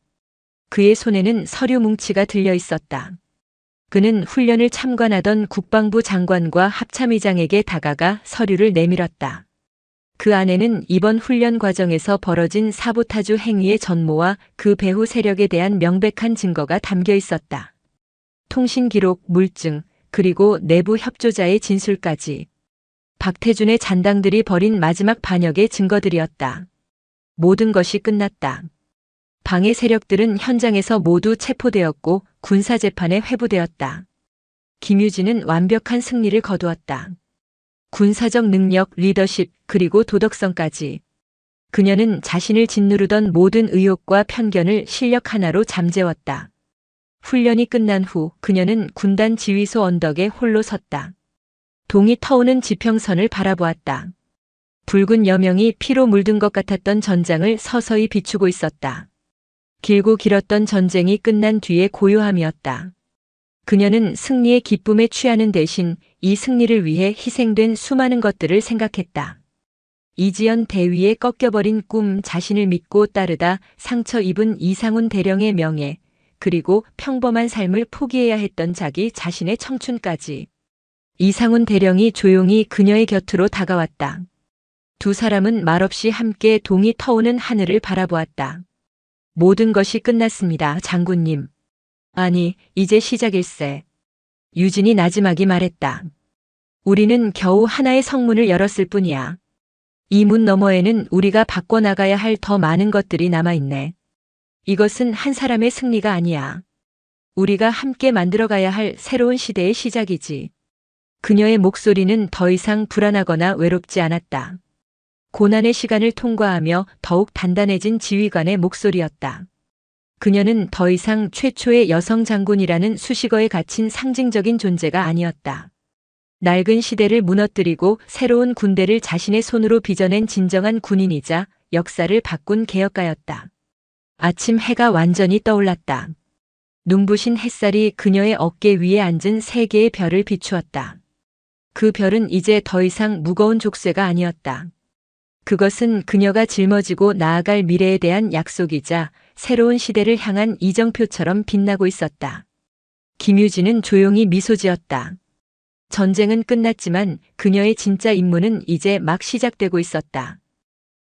그의 손에는 서류 뭉치가 들려 있었다. 그는 훈련을 참관하던 국방부 장관과 합참의장에게 다가가 서류를 내밀었다. 그 안에는 이번 훈련 과정에서 벌어진 사보타주 행위의 전모와 그 배후 세력에 대한 명백한 증거가 담겨 있었다. 통신 기록, 물증, 그리고 내부 협조자의 진술까지. 박태준의 잔당들이 벌인 마지막 반역의 증거들이었다. 모든 것이 끝났다. 방해 세력들은 현장에서 모두 체포되었고 군사재판에 회부되었다. 김유진은 완벽한 승리를 거두었다. 군사적 능력, 리더십, 그리고 도덕성까지. 그녀는 자신을 짓누르던 모든 의혹과 편견을 실력 하나로 잠재웠다. 훈련이 끝난 후 그녀는 군단 지휘소 언덕에 홀로 섰다. 동이 터오는 지평선을 바라보았다. 붉은 여명이 피로 물든 것 같았던 전장을 서서히 비추고 있었다. 길고 길었던 전쟁이 끝난 뒤의 고요함이었다. 그녀는 승리의 기쁨에 취하는 대신 이 승리를 위해 희생된 수많은 것들을 생각했다. 이지연 대위의 꺾여버린 꿈, 자신을 믿고 따르다 상처 입은 이상훈 대령의 명예, 그리고 평범한 삶을 포기해야 했던 자기 자신의 청춘까지. 이상훈 대령이 조용히 그녀의 곁으로 다가왔다. 두 사람은 말없이 함께 동이 터오는 하늘을 바라보았다. 모든 것이 끝났습니다, 장군님. 아니, 이제 시작일세. 유진이 나지막이 말했다. 우리는 겨우 하나의 성문을 열었을 뿐이야. 이 문 너머에는 우리가 바꿔나가야 할 더 많은 것들이 남아있네. 이것은 한 사람의 승리가 아니야. 우리가 함께 만들어가야 할 새로운 시대의 시작이지. 그녀의 목소리는 더 이상 불안하거나 외롭지 않았다. 고난의 시간을 통과하며 더욱 단단해진 지휘관의 목소리였다. 그녀는 더 이상 최초의 여성 장군이라는 수식어에 갇힌 상징적인 존재가 아니었다. 낡은 시대를 무너뜨리고 새로운 군대를 자신의 손으로 빚어낸 진정한 군인이자 역사를 바꾼 개혁가였다. 아침 해가 완전히 떠올랐다. 눈부신 햇살이 그녀의 어깨 위에 앉은 세 개의 별을 비추었다. 그 별은 이제 더 이상 무거운 족쇄가 아니었다. 그것은 그녀가 짊어지고 나아갈 미래에 대한 약속이자 새로운 시대를 향한 이정표처럼 빛나고 있었다. 김유진은 조용히 미소 지었다. 전쟁은 끝났지만 그녀의 진짜 임무는 이제 막 시작되고 있었다.